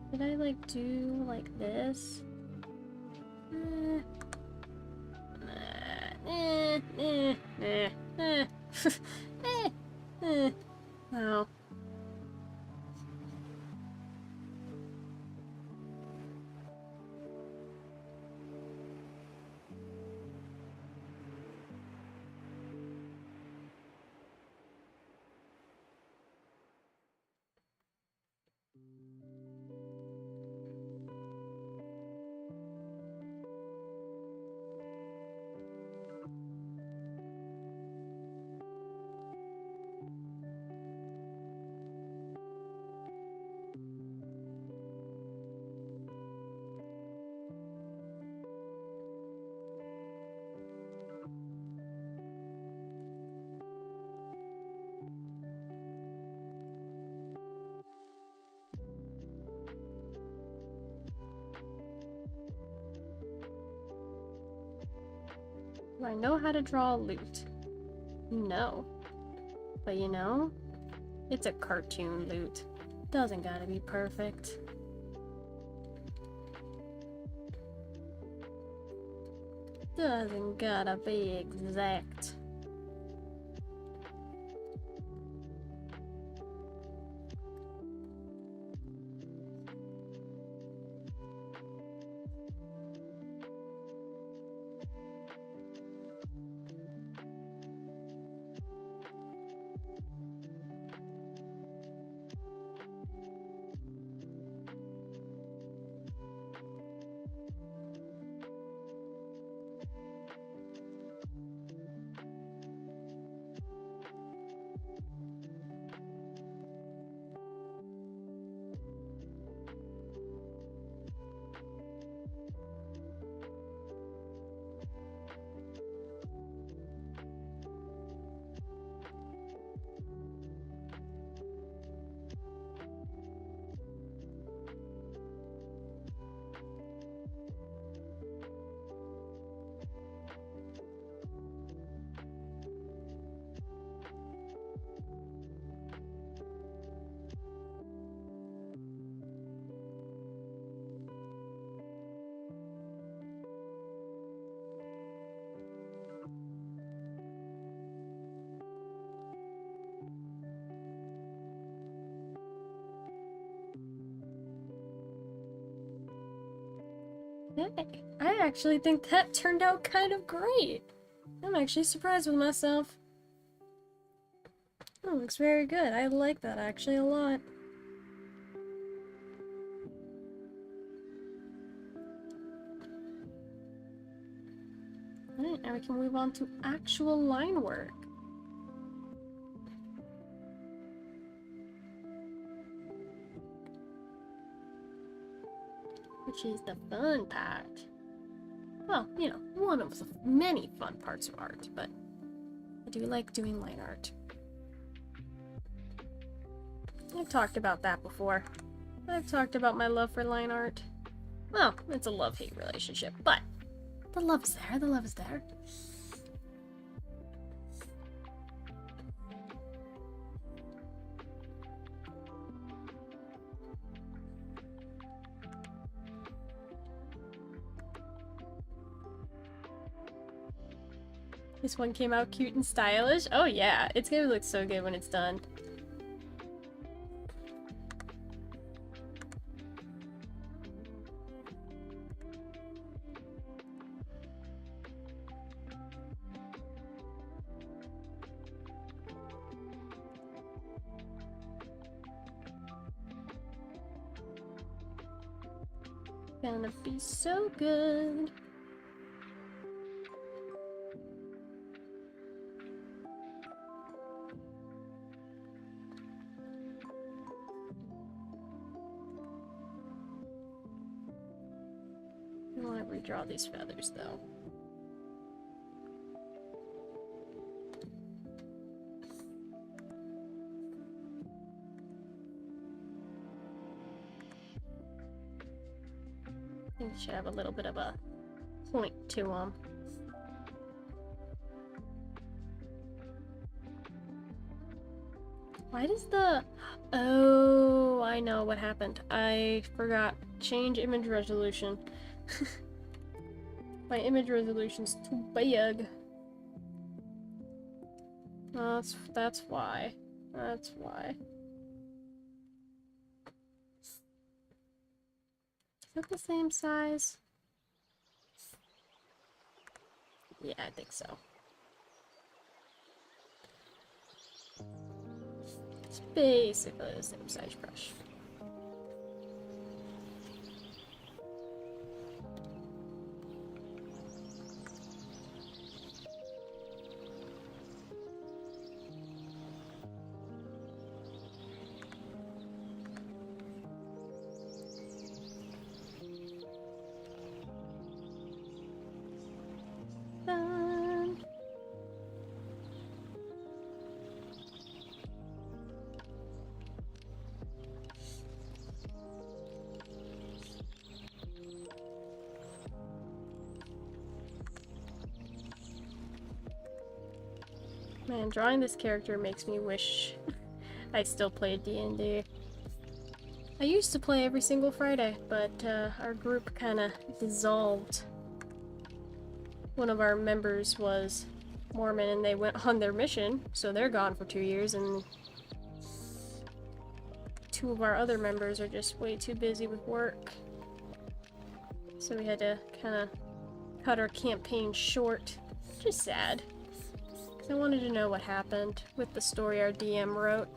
Did I like do like this? No. Do I know how to draw loot? No. But you know, it's a cartoon loot. Doesn't gotta be perfect. Doesn't gotta be exact. Hey, I actually think that turned out kind of great. I'm actually surprised with myself. Oh, looks very good. I like that actually a lot. Alright, now we can move on to actual line work. Which is the fun part. Well, you know, one of the many fun parts of art, but I do like doing line art. I've talked about that before. I've talked about my love for line art. Well, it's a love-hate relationship, but the love is there, the love is there. This one came out cute and stylish. Oh yeah, it's gonna look so good when it's done. Gonna be so good. I want to redraw these feathers though. I think it should have a little bit of a point to them. Why does the... Oh, I know what happened. I forgot. Change image resolution. My image resolution's too big. That's why. That's why. Is it the same size? Yeah, I think so. It's basically the same size brush. Man, drawing this character makes me wish I still played D&D. I used to play every single Friday, but our group kind of dissolved. One of our members was Mormon and they went on their mission, so they're gone for 2 years, and two of our other members are just way too busy with work. So we had to kind of cut our campaign short, which is sad. I wanted to know what happened with the story our DM wrote.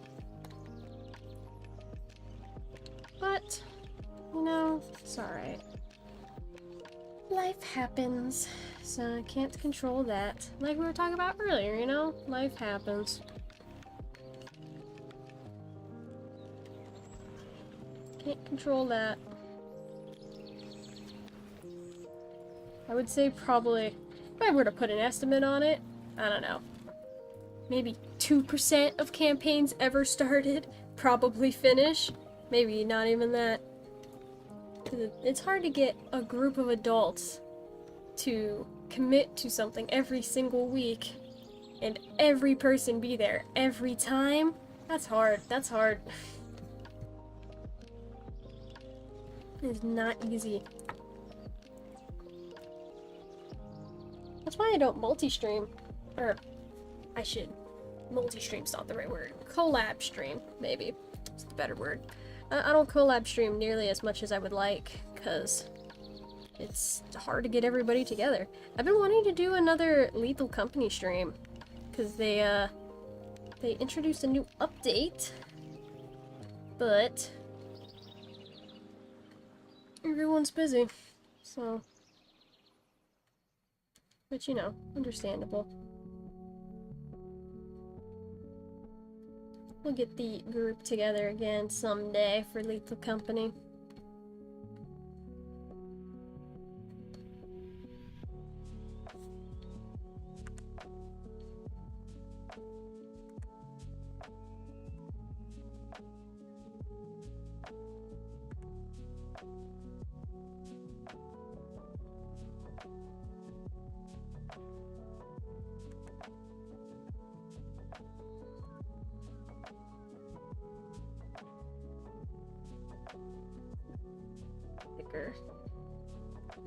But, you know, it's alright. Life happens, so I can't control that. Like we were talking about earlier, you know? Life happens. Can't control that. I would say probably, if I were to put an estimate on it, I don't know. Maybe 2% of campaigns ever started probably finish. Maybe not even that. It's hard to get a group of adults to commit to something every single week and every person be there every time. That's hard. That's hard. It's not easy. That's why I don't multi-stream. Or, I should. Multi-stream's not the right word. Collab stream, maybe. It's the better word. I don't collab stream nearly as much as I would like, because it's hard to get everybody together. I've been wanting to do another Lethal Company stream because they introduced a new update, but everyone's busy, so, but you know, understandable. We'll get the group together again someday for Lethal Company.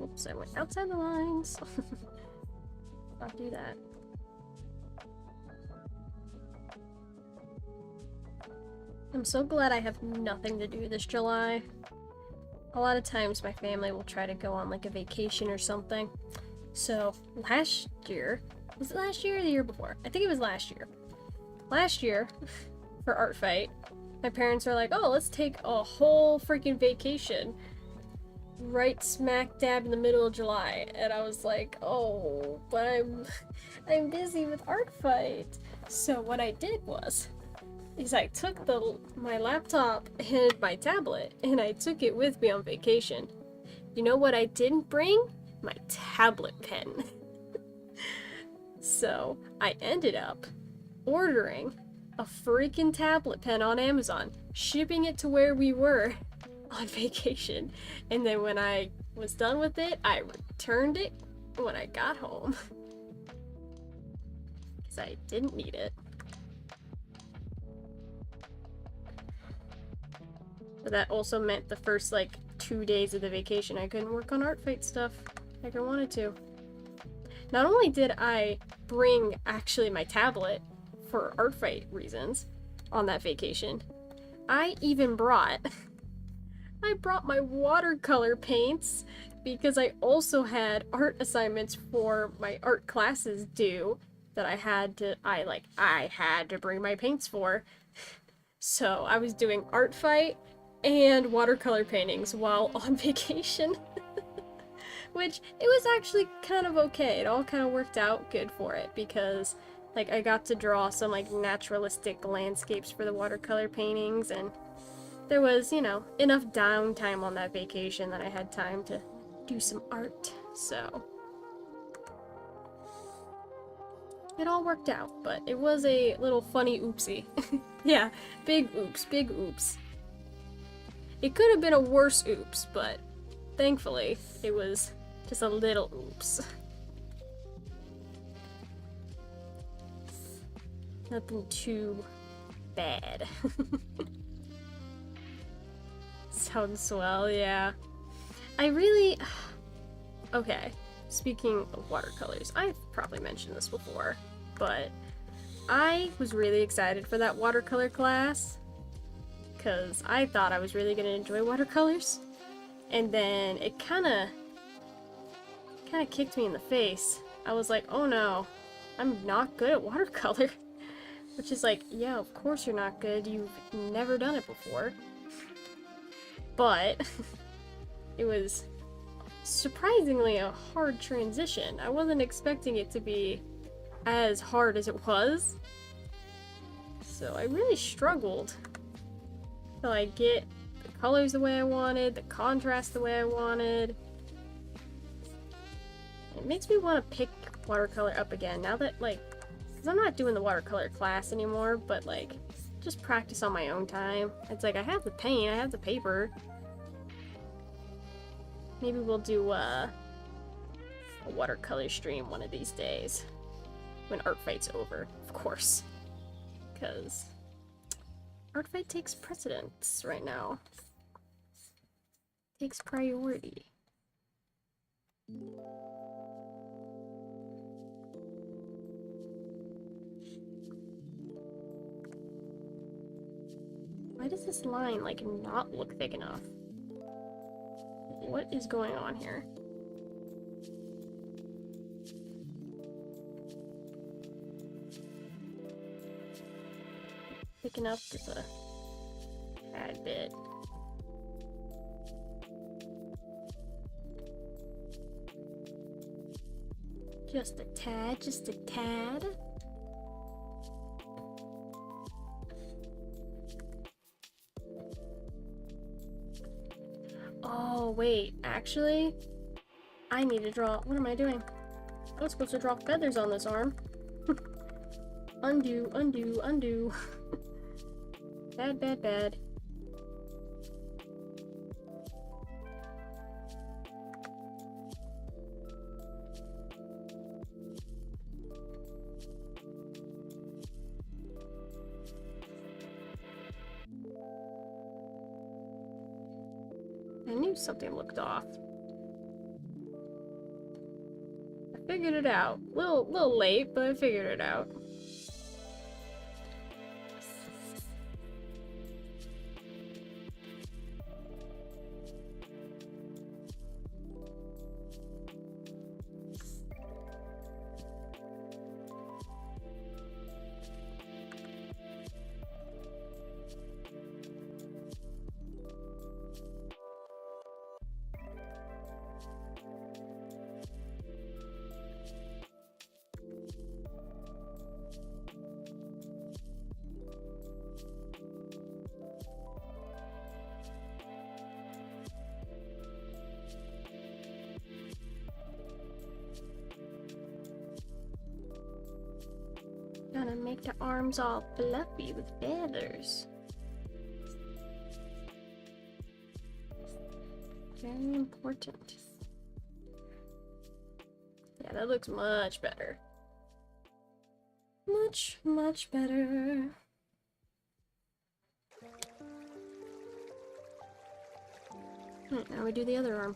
Oops, I went outside the lines. Not do that. I'm so glad I have nothing to do this July. A lot of times my family will try to go on like a vacation or something. So last year, was it last year or the year before? I think it was last year. Last year, for Artfight, my parents were like, oh, let's take a whole freaking vacation right smack dab in the middle of July, and I was like, oh, but I'm busy with Artfight. So what I did is I took my laptop and my tablet and I took it with me on vacation. You know what I didn't bring? My tablet pen. So I ended up ordering a freaking tablet pen on Amazon, shipping it to where we were on vacation, and then when I was done with it, I returned it when I got home because I didn't need it. But that also meant the first like 2 days of the vacation I couldn't work on Artfight stuff like I wanted to. Not only did I bring actually my tablet for Artfight reasons on that vacation, I even brought my watercolor paints because I also had art assignments for my art classes due that I had to bring my paints for. So I was doing Artfight and watercolor paintings while on vacation. Which, it was actually kind of okay. It all kind of worked out good for it because like I got to draw some like naturalistic landscapes for the watercolor paintings, and there was, you know, enough downtime on that vacation that I had time to do some art, so it all worked out, but it was a little funny oopsie. Yeah, big oops, big oops. It could have been a worse oops, but thankfully it was just a little oops. Nothing too bad. Sounds swell, yeah. I really... Okay, speaking of watercolors, I've probably mentioned this before, but I was really excited for that watercolor class because I thought I was really going to enjoy watercolors, and then it kind of kicked me in the face. I was like, oh no, I'm not good at watercolor. Which is like, yeah, of course you're not good, you've never done it before. But it was surprisingly a hard transition. I wasn't expecting it to be as hard as it was. So I really struggled to like get the colors the way I wanted, the contrast the way I wanted. It makes me want to pick watercolor up again now that like, because I'm not doing the watercolor class anymore, but like just practice on my own time. It's like I have the paint, I have the paper. Maybe we'll do a watercolor stream one of these days when Artfight's over, of course, because Artfight takes precedence right now. Takes priority. Why does this line, like, not look thick enough? What is going on here? picking up just a tad bit. Just a tad, just a tad. Oh, wait, actually, I need to draw. What am I doing? I was supposed to draw feathers on this arm. Undo, undo, undo. Bad, bad, bad. I knew something looked off. I figured it out. Little late, but I figured it out. Gonna make the arms all fluffy with feathers. Very important. Yeah, that looks much better. Much, much better. Now we do the other arm.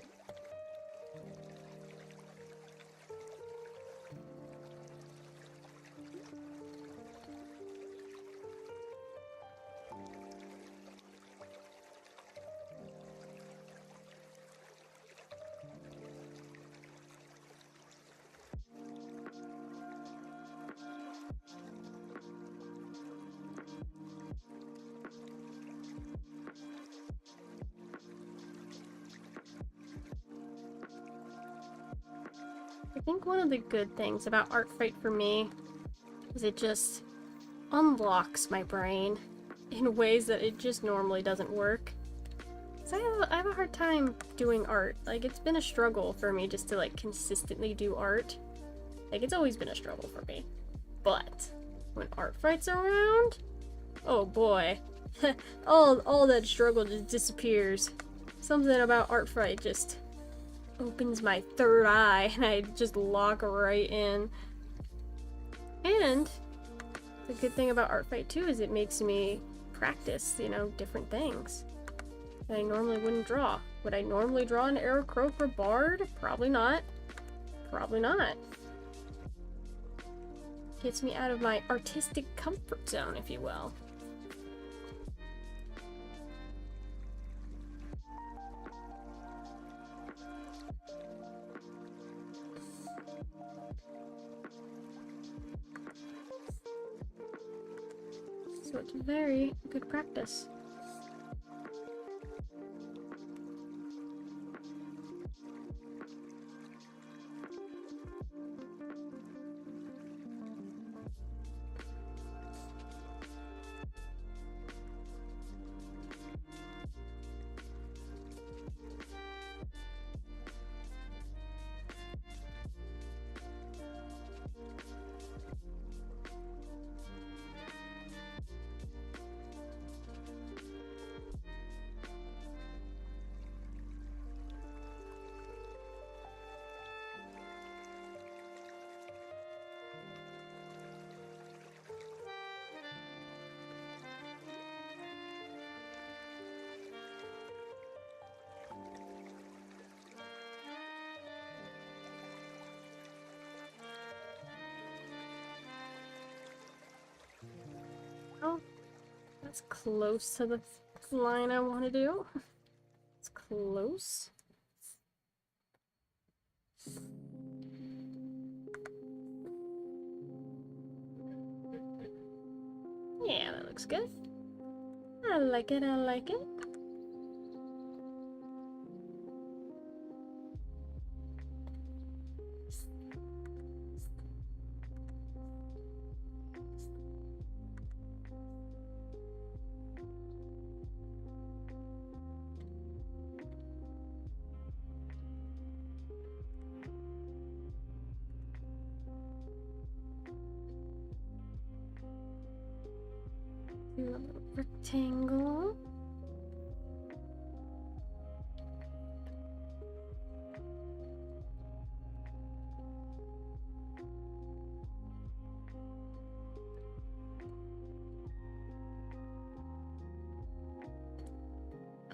I think one of the good things about Artfight for me is it just unlocks my brain in ways that it just normally doesn't work. So I have a hard time doing art. Like, it's been a struggle for me just to, like, consistently do art. Like, it's always been a struggle for me. But when Artfight's around, oh boy. all that struggle just disappears. Something about Artfight just opens my third eye and I just lock right in. And the good thing about Artfight too is it makes me practice, you know, different things that I normally wouldn't draw. Would I normally draw an arrow croak or bard? Probably not. Probably not. Gets me out of my artistic comfort zone, if you will. So it's very good practice. Oh, that's close to the line I want to do. It's close. Yeah, that looks looks good. I like it, I like it. Do a little rectangle.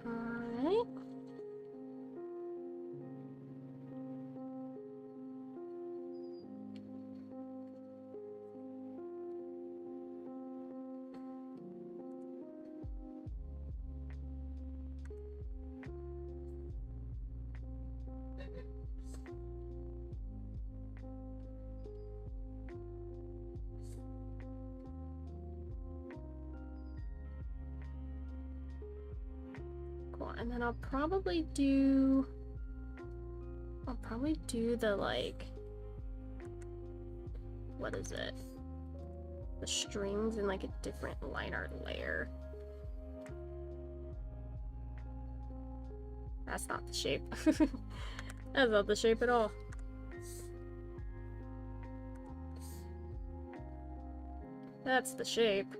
Alright. Cool. And then I'll probably do the like, what is it? The strings in like a different line art layer. That's not the shape. That's not the shape at all. That's the shape.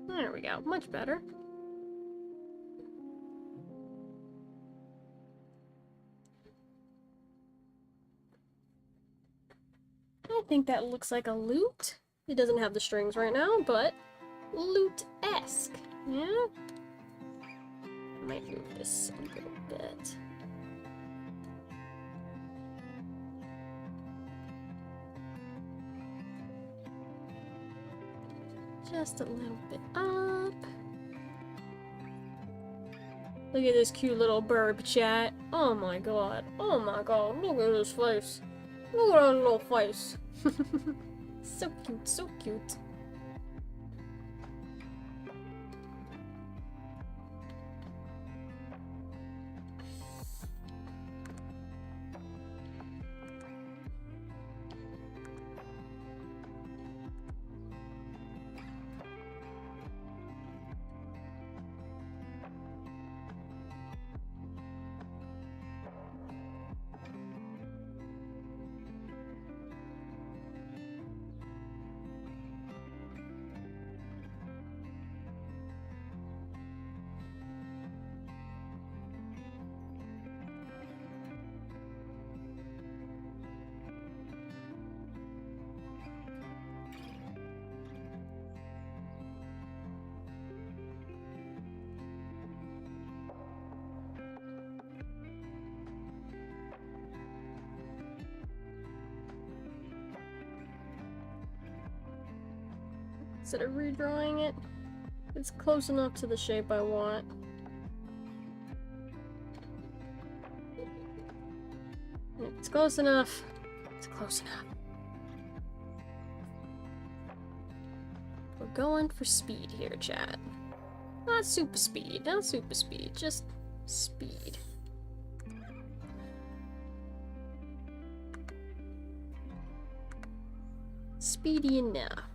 There we go. Much better. I think that looks like a lute. It doesn't have the strings right now, but lute-esque. Yeah? I might move this a little bit. Just a little bit up. Look at this cute little burb, chat. Oh my god. Oh my god. Look at his face. Look at that little face. So cute, so cute. Instead of redrawing it, it's close enough to the shape I want. It's close enough. It's close enough. We're going for speed here, chat. Not super speed, not super speed, just speed. Speedy enough.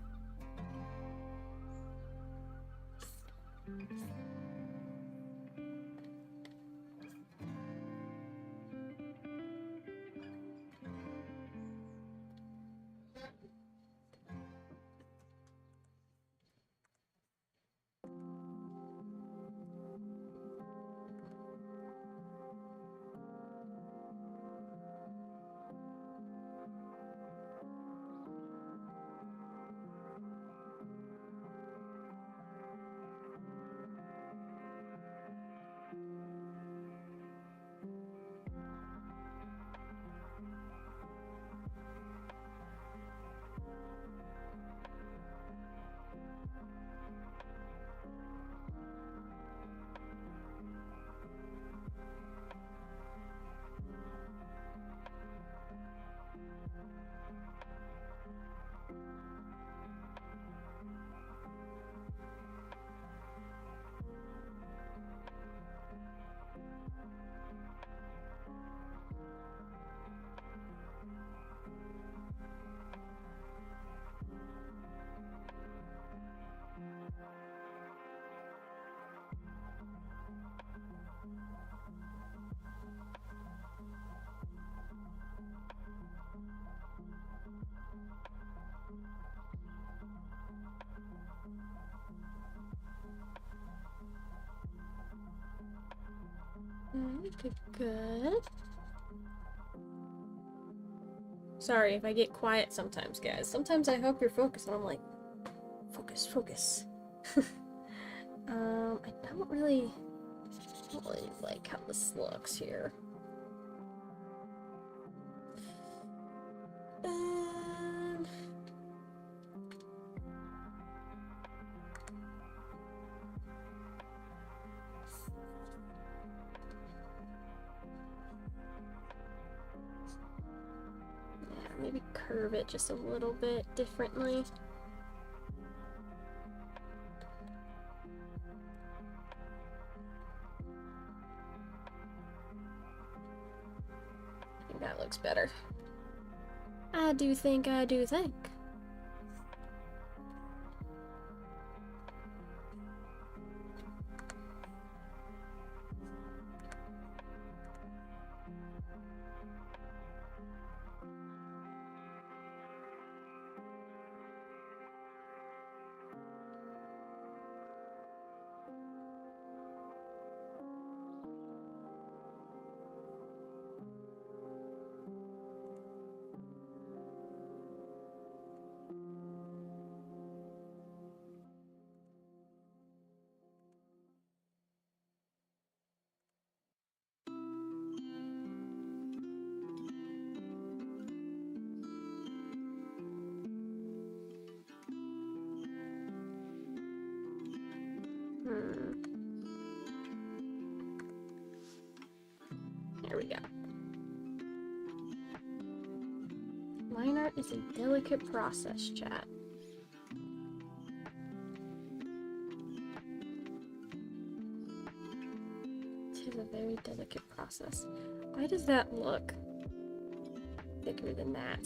Good. Sorry if I get quiet sometimes, guys. Sometimes I hope you're focused, and I'm like, focus, focus. I don't really like how this looks here. Maybe curve it just a little bit differently. I think that looks better. I do think. There we go. Line art is a delicate process, chat. It is a very delicate process. Why does that look thicker than that?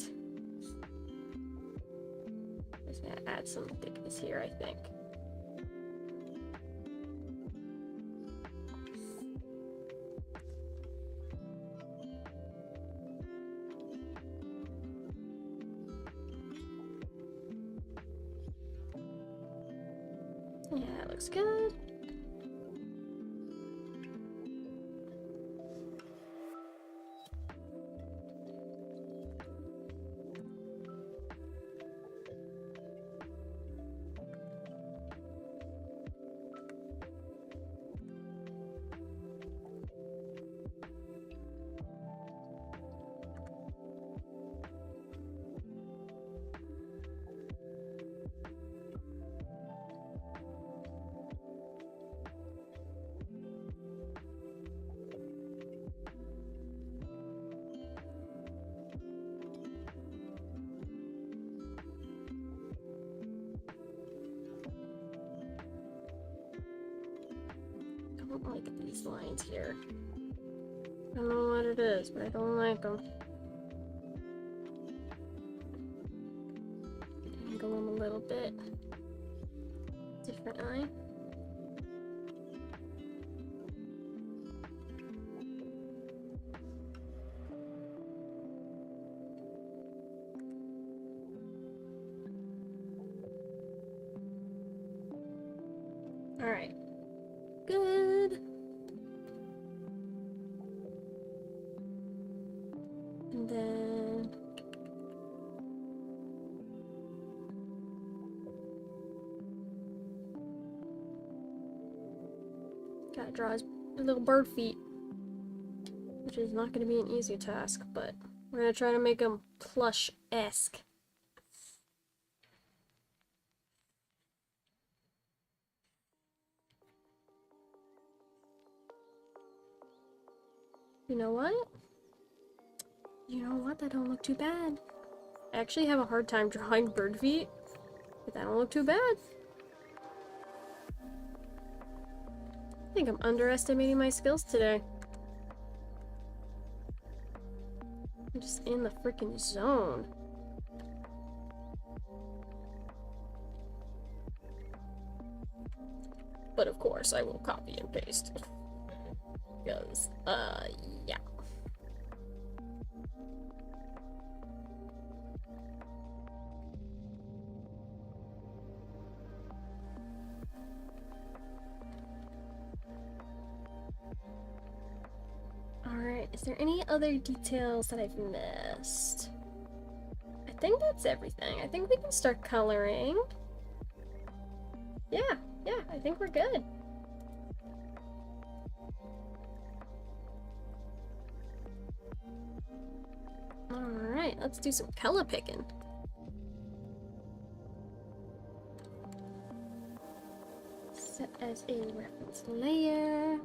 Just gonna add some thickness here, I think. Yeah, that looks good. I don't like these lines here. I don't know what it is, but I don't like them. Angle them a little bit differently. All right. Good. And then gotta draw his little bird feet, which is not going to be an easy task, but we're going to try to make them plush-esque. You know what? That don't look too bad. I actually have a hard time drawing bird feet, but that don't look too bad. I think I'm underestimating my skills today. I'm just in the freaking zone. But of course, I will copy and paste. Because, yeah. Is there any other details that I've missed? I think that's everything. I think we can start coloring. Yeah, I think we're good. Alright, let's do some color picking. Set as a reference layer.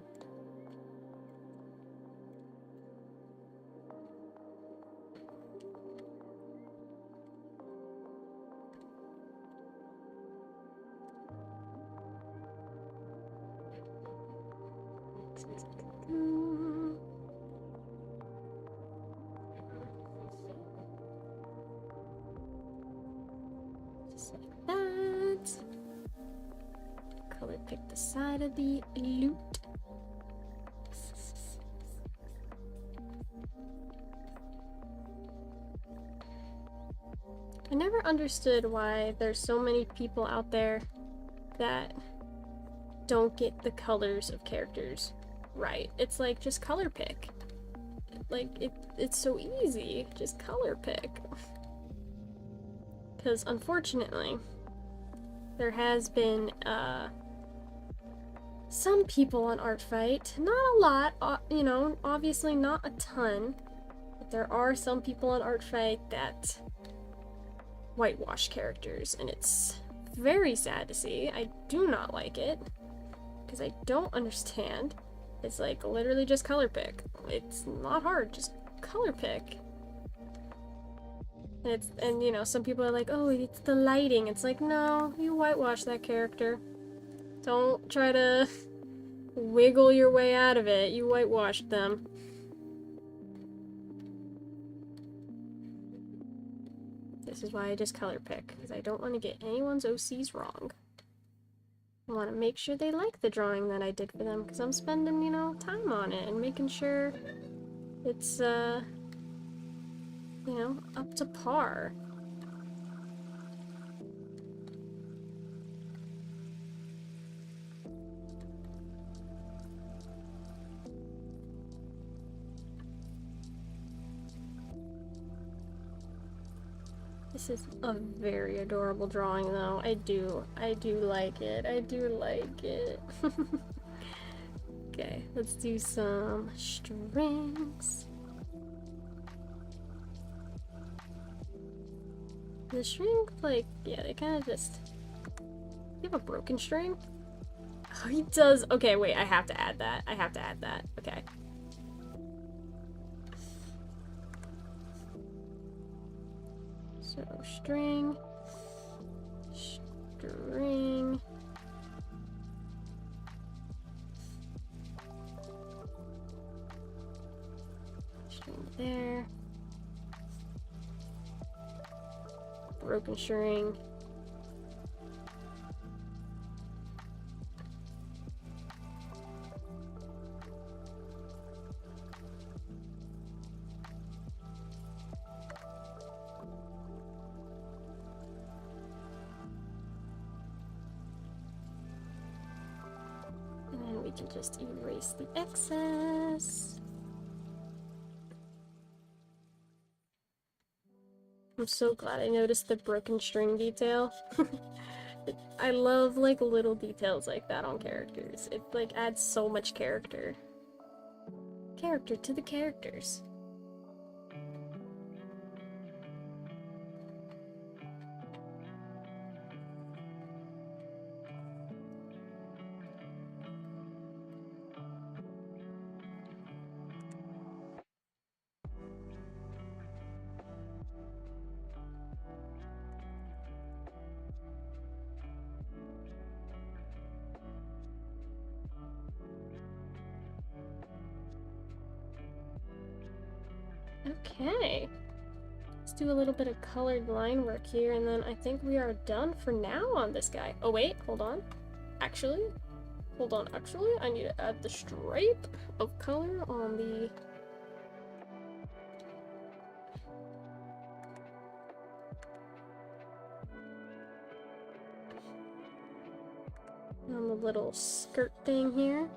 Just like that. Color pick the side of the loot. I never understood why there's so many people out there that don't get the colors of characters right. It's like, just color pick. Like, it's so easy. Just color pick. Because unfortunately, there has been some people on Artfight, not a lot, you know, obviously not a ton, but there are some people on Artfight that whitewash characters, and it's very sad to see. I do not like it, because I don't understand. It's like, literally just color pick. It's not hard, just color pick. And you know, some people are like, oh, it's the lighting. It's like, no, you whitewash that character. Don't try to wiggle your way out of it. You whitewashed them. This is why I just color pick, because I don't want to get anyone's OCs wrong. I want to make sure they like the drawing that I did for them, because I'm spending, you know, time on it and making sure it's, you know, up to par. This is a very adorable drawing, though. I do like it. I do like it. Okay, let's do some strings. The string, like, yeah, they kind of just... You have a broken string? Oh, he does. Okay, wait, I have to add that. I have to add that. Okay. So, string, string, string there, broken string, and then we can just erase the excess. I'm so glad I noticed the broken string detail. I love, like, little details like that on characters. It, like, adds so much character. Character to the characters. Okay. Let's do a little bit of colored line work here, and then I think we are done for now on this guy. Oh wait, hold on. Actually, I need to add the stripe of color on the... on the little skirt thing here.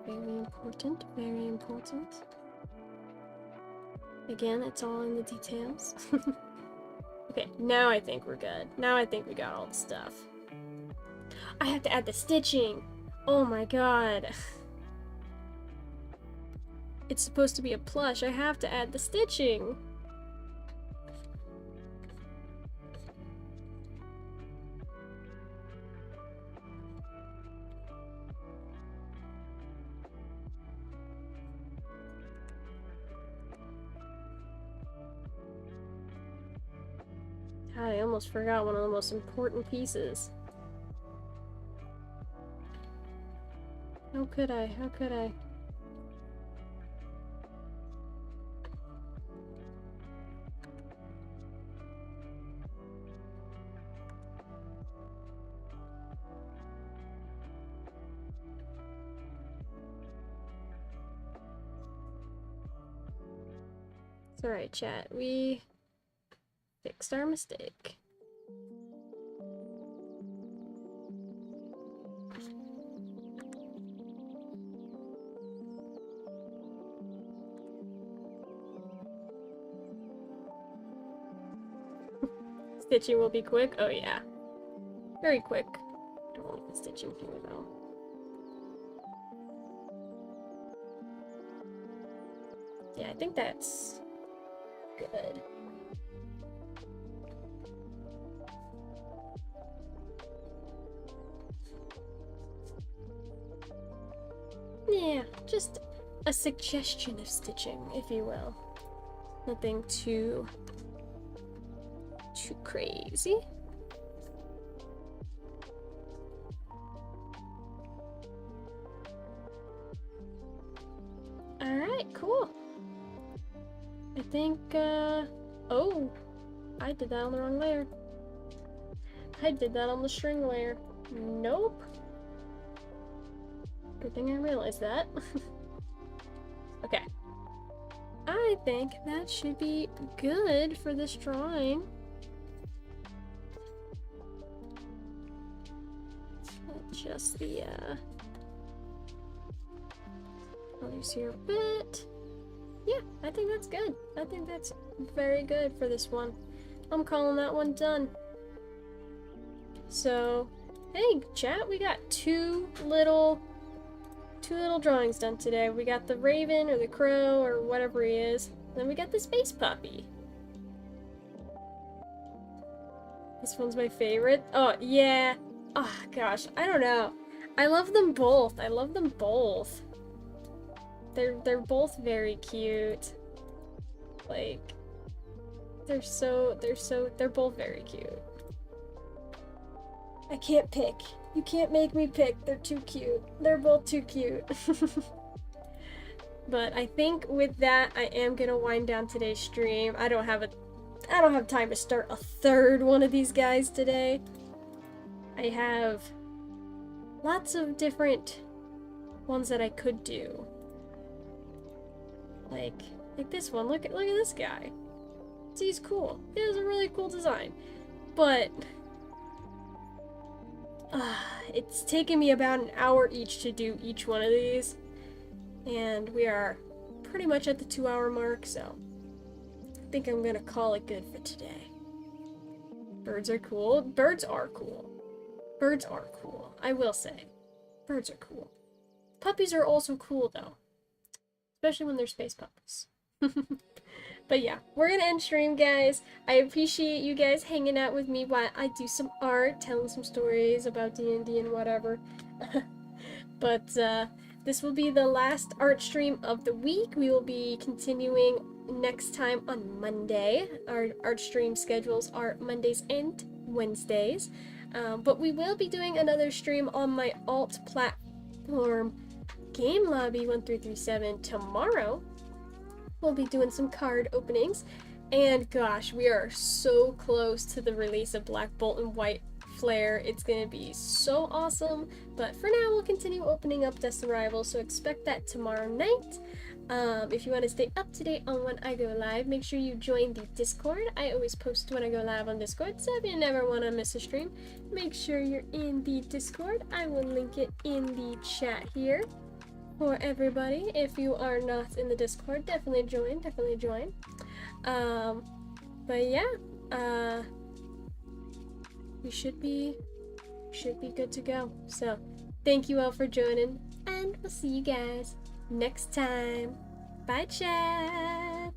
Very important, very important. Again, it's all in the details. Okay, now I think we're good. Now I think we got all the stuff. I have to add the stitching! Oh my god. It's supposed to be a plush. I have to add the stitching! God, I almost forgot one of the most important pieces. How could I? How could I? It's alright, chat. We fixed our mistake. Stitching will be quick? Oh yeah. Very quick. I don't want the stitching here though. Yeah, I think that's good. Yeah, just a suggestion of stitching, if you will. Nothing too crazy. Alright, cool. I think, oh, I did that on the wrong layer. I did that on the string layer. Nope. Good thing I realized that. Okay. I think that should be good for this drawing. Adjust the colors here a bit. Yeah, I think that's good. I think that's very good for this one. I'm calling that one done. So, hey, chat, we got two little drawings done today. We got the raven or the crow or whatever he is. Then we got the space puppy. This one's my favorite. Oh, yeah. Oh, gosh. I don't know. I love them both. I love them both. They're both very cute. Like, they're both very cute. I can't pick. You can't make me pick. They're too cute. They're both too cute. But I think with that, I am gonna wind down today's stream. I don't have time to start a third one of these guys today. I have lots of different ones that I could do. Like this one. Look at this guy. See, he's cool. He has a really cool design. But it's taken me about an hour each to do each one of these. And we are pretty much at the 2-hour mark, so I think I'm gonna call it good for today. Birds are cool. Birds are cool. Birds are cool. I will say. Birds are cool. Puppies are also cool, though. Especially when they're space puppies. But yeah, we're gonna end stream, guys. I appreciate you guys hanging out with me while I do some art, telling some stories about D&D and whatever. But this will be the last art stream of the week. We will be continuing next time on Monday. Our art stream schedules are Mondays and Wednesdays. But we will be doing another stream on my alt platform, Game Lobby 1337, tomorrow. We'll be doing some card openings, and gosh, we are so close to the release of Black Bolt and White Flare. It's gonna be so awesome, but for now we'll continue opening up Destined Rivals, so expect that tomorrow night. If you want to stay up to date on when I go live, make sure you join the Discord. I always post when I go live on Discord, so if you never want to miss a stream, make sure you're in the Discord. I will link it in the chat here. for everybody. If you are not in the Discord, definitely join, definitely join. But yeah, we should be good to go. So thank you all for joining, and we'll see you guys next time. Bye, chat.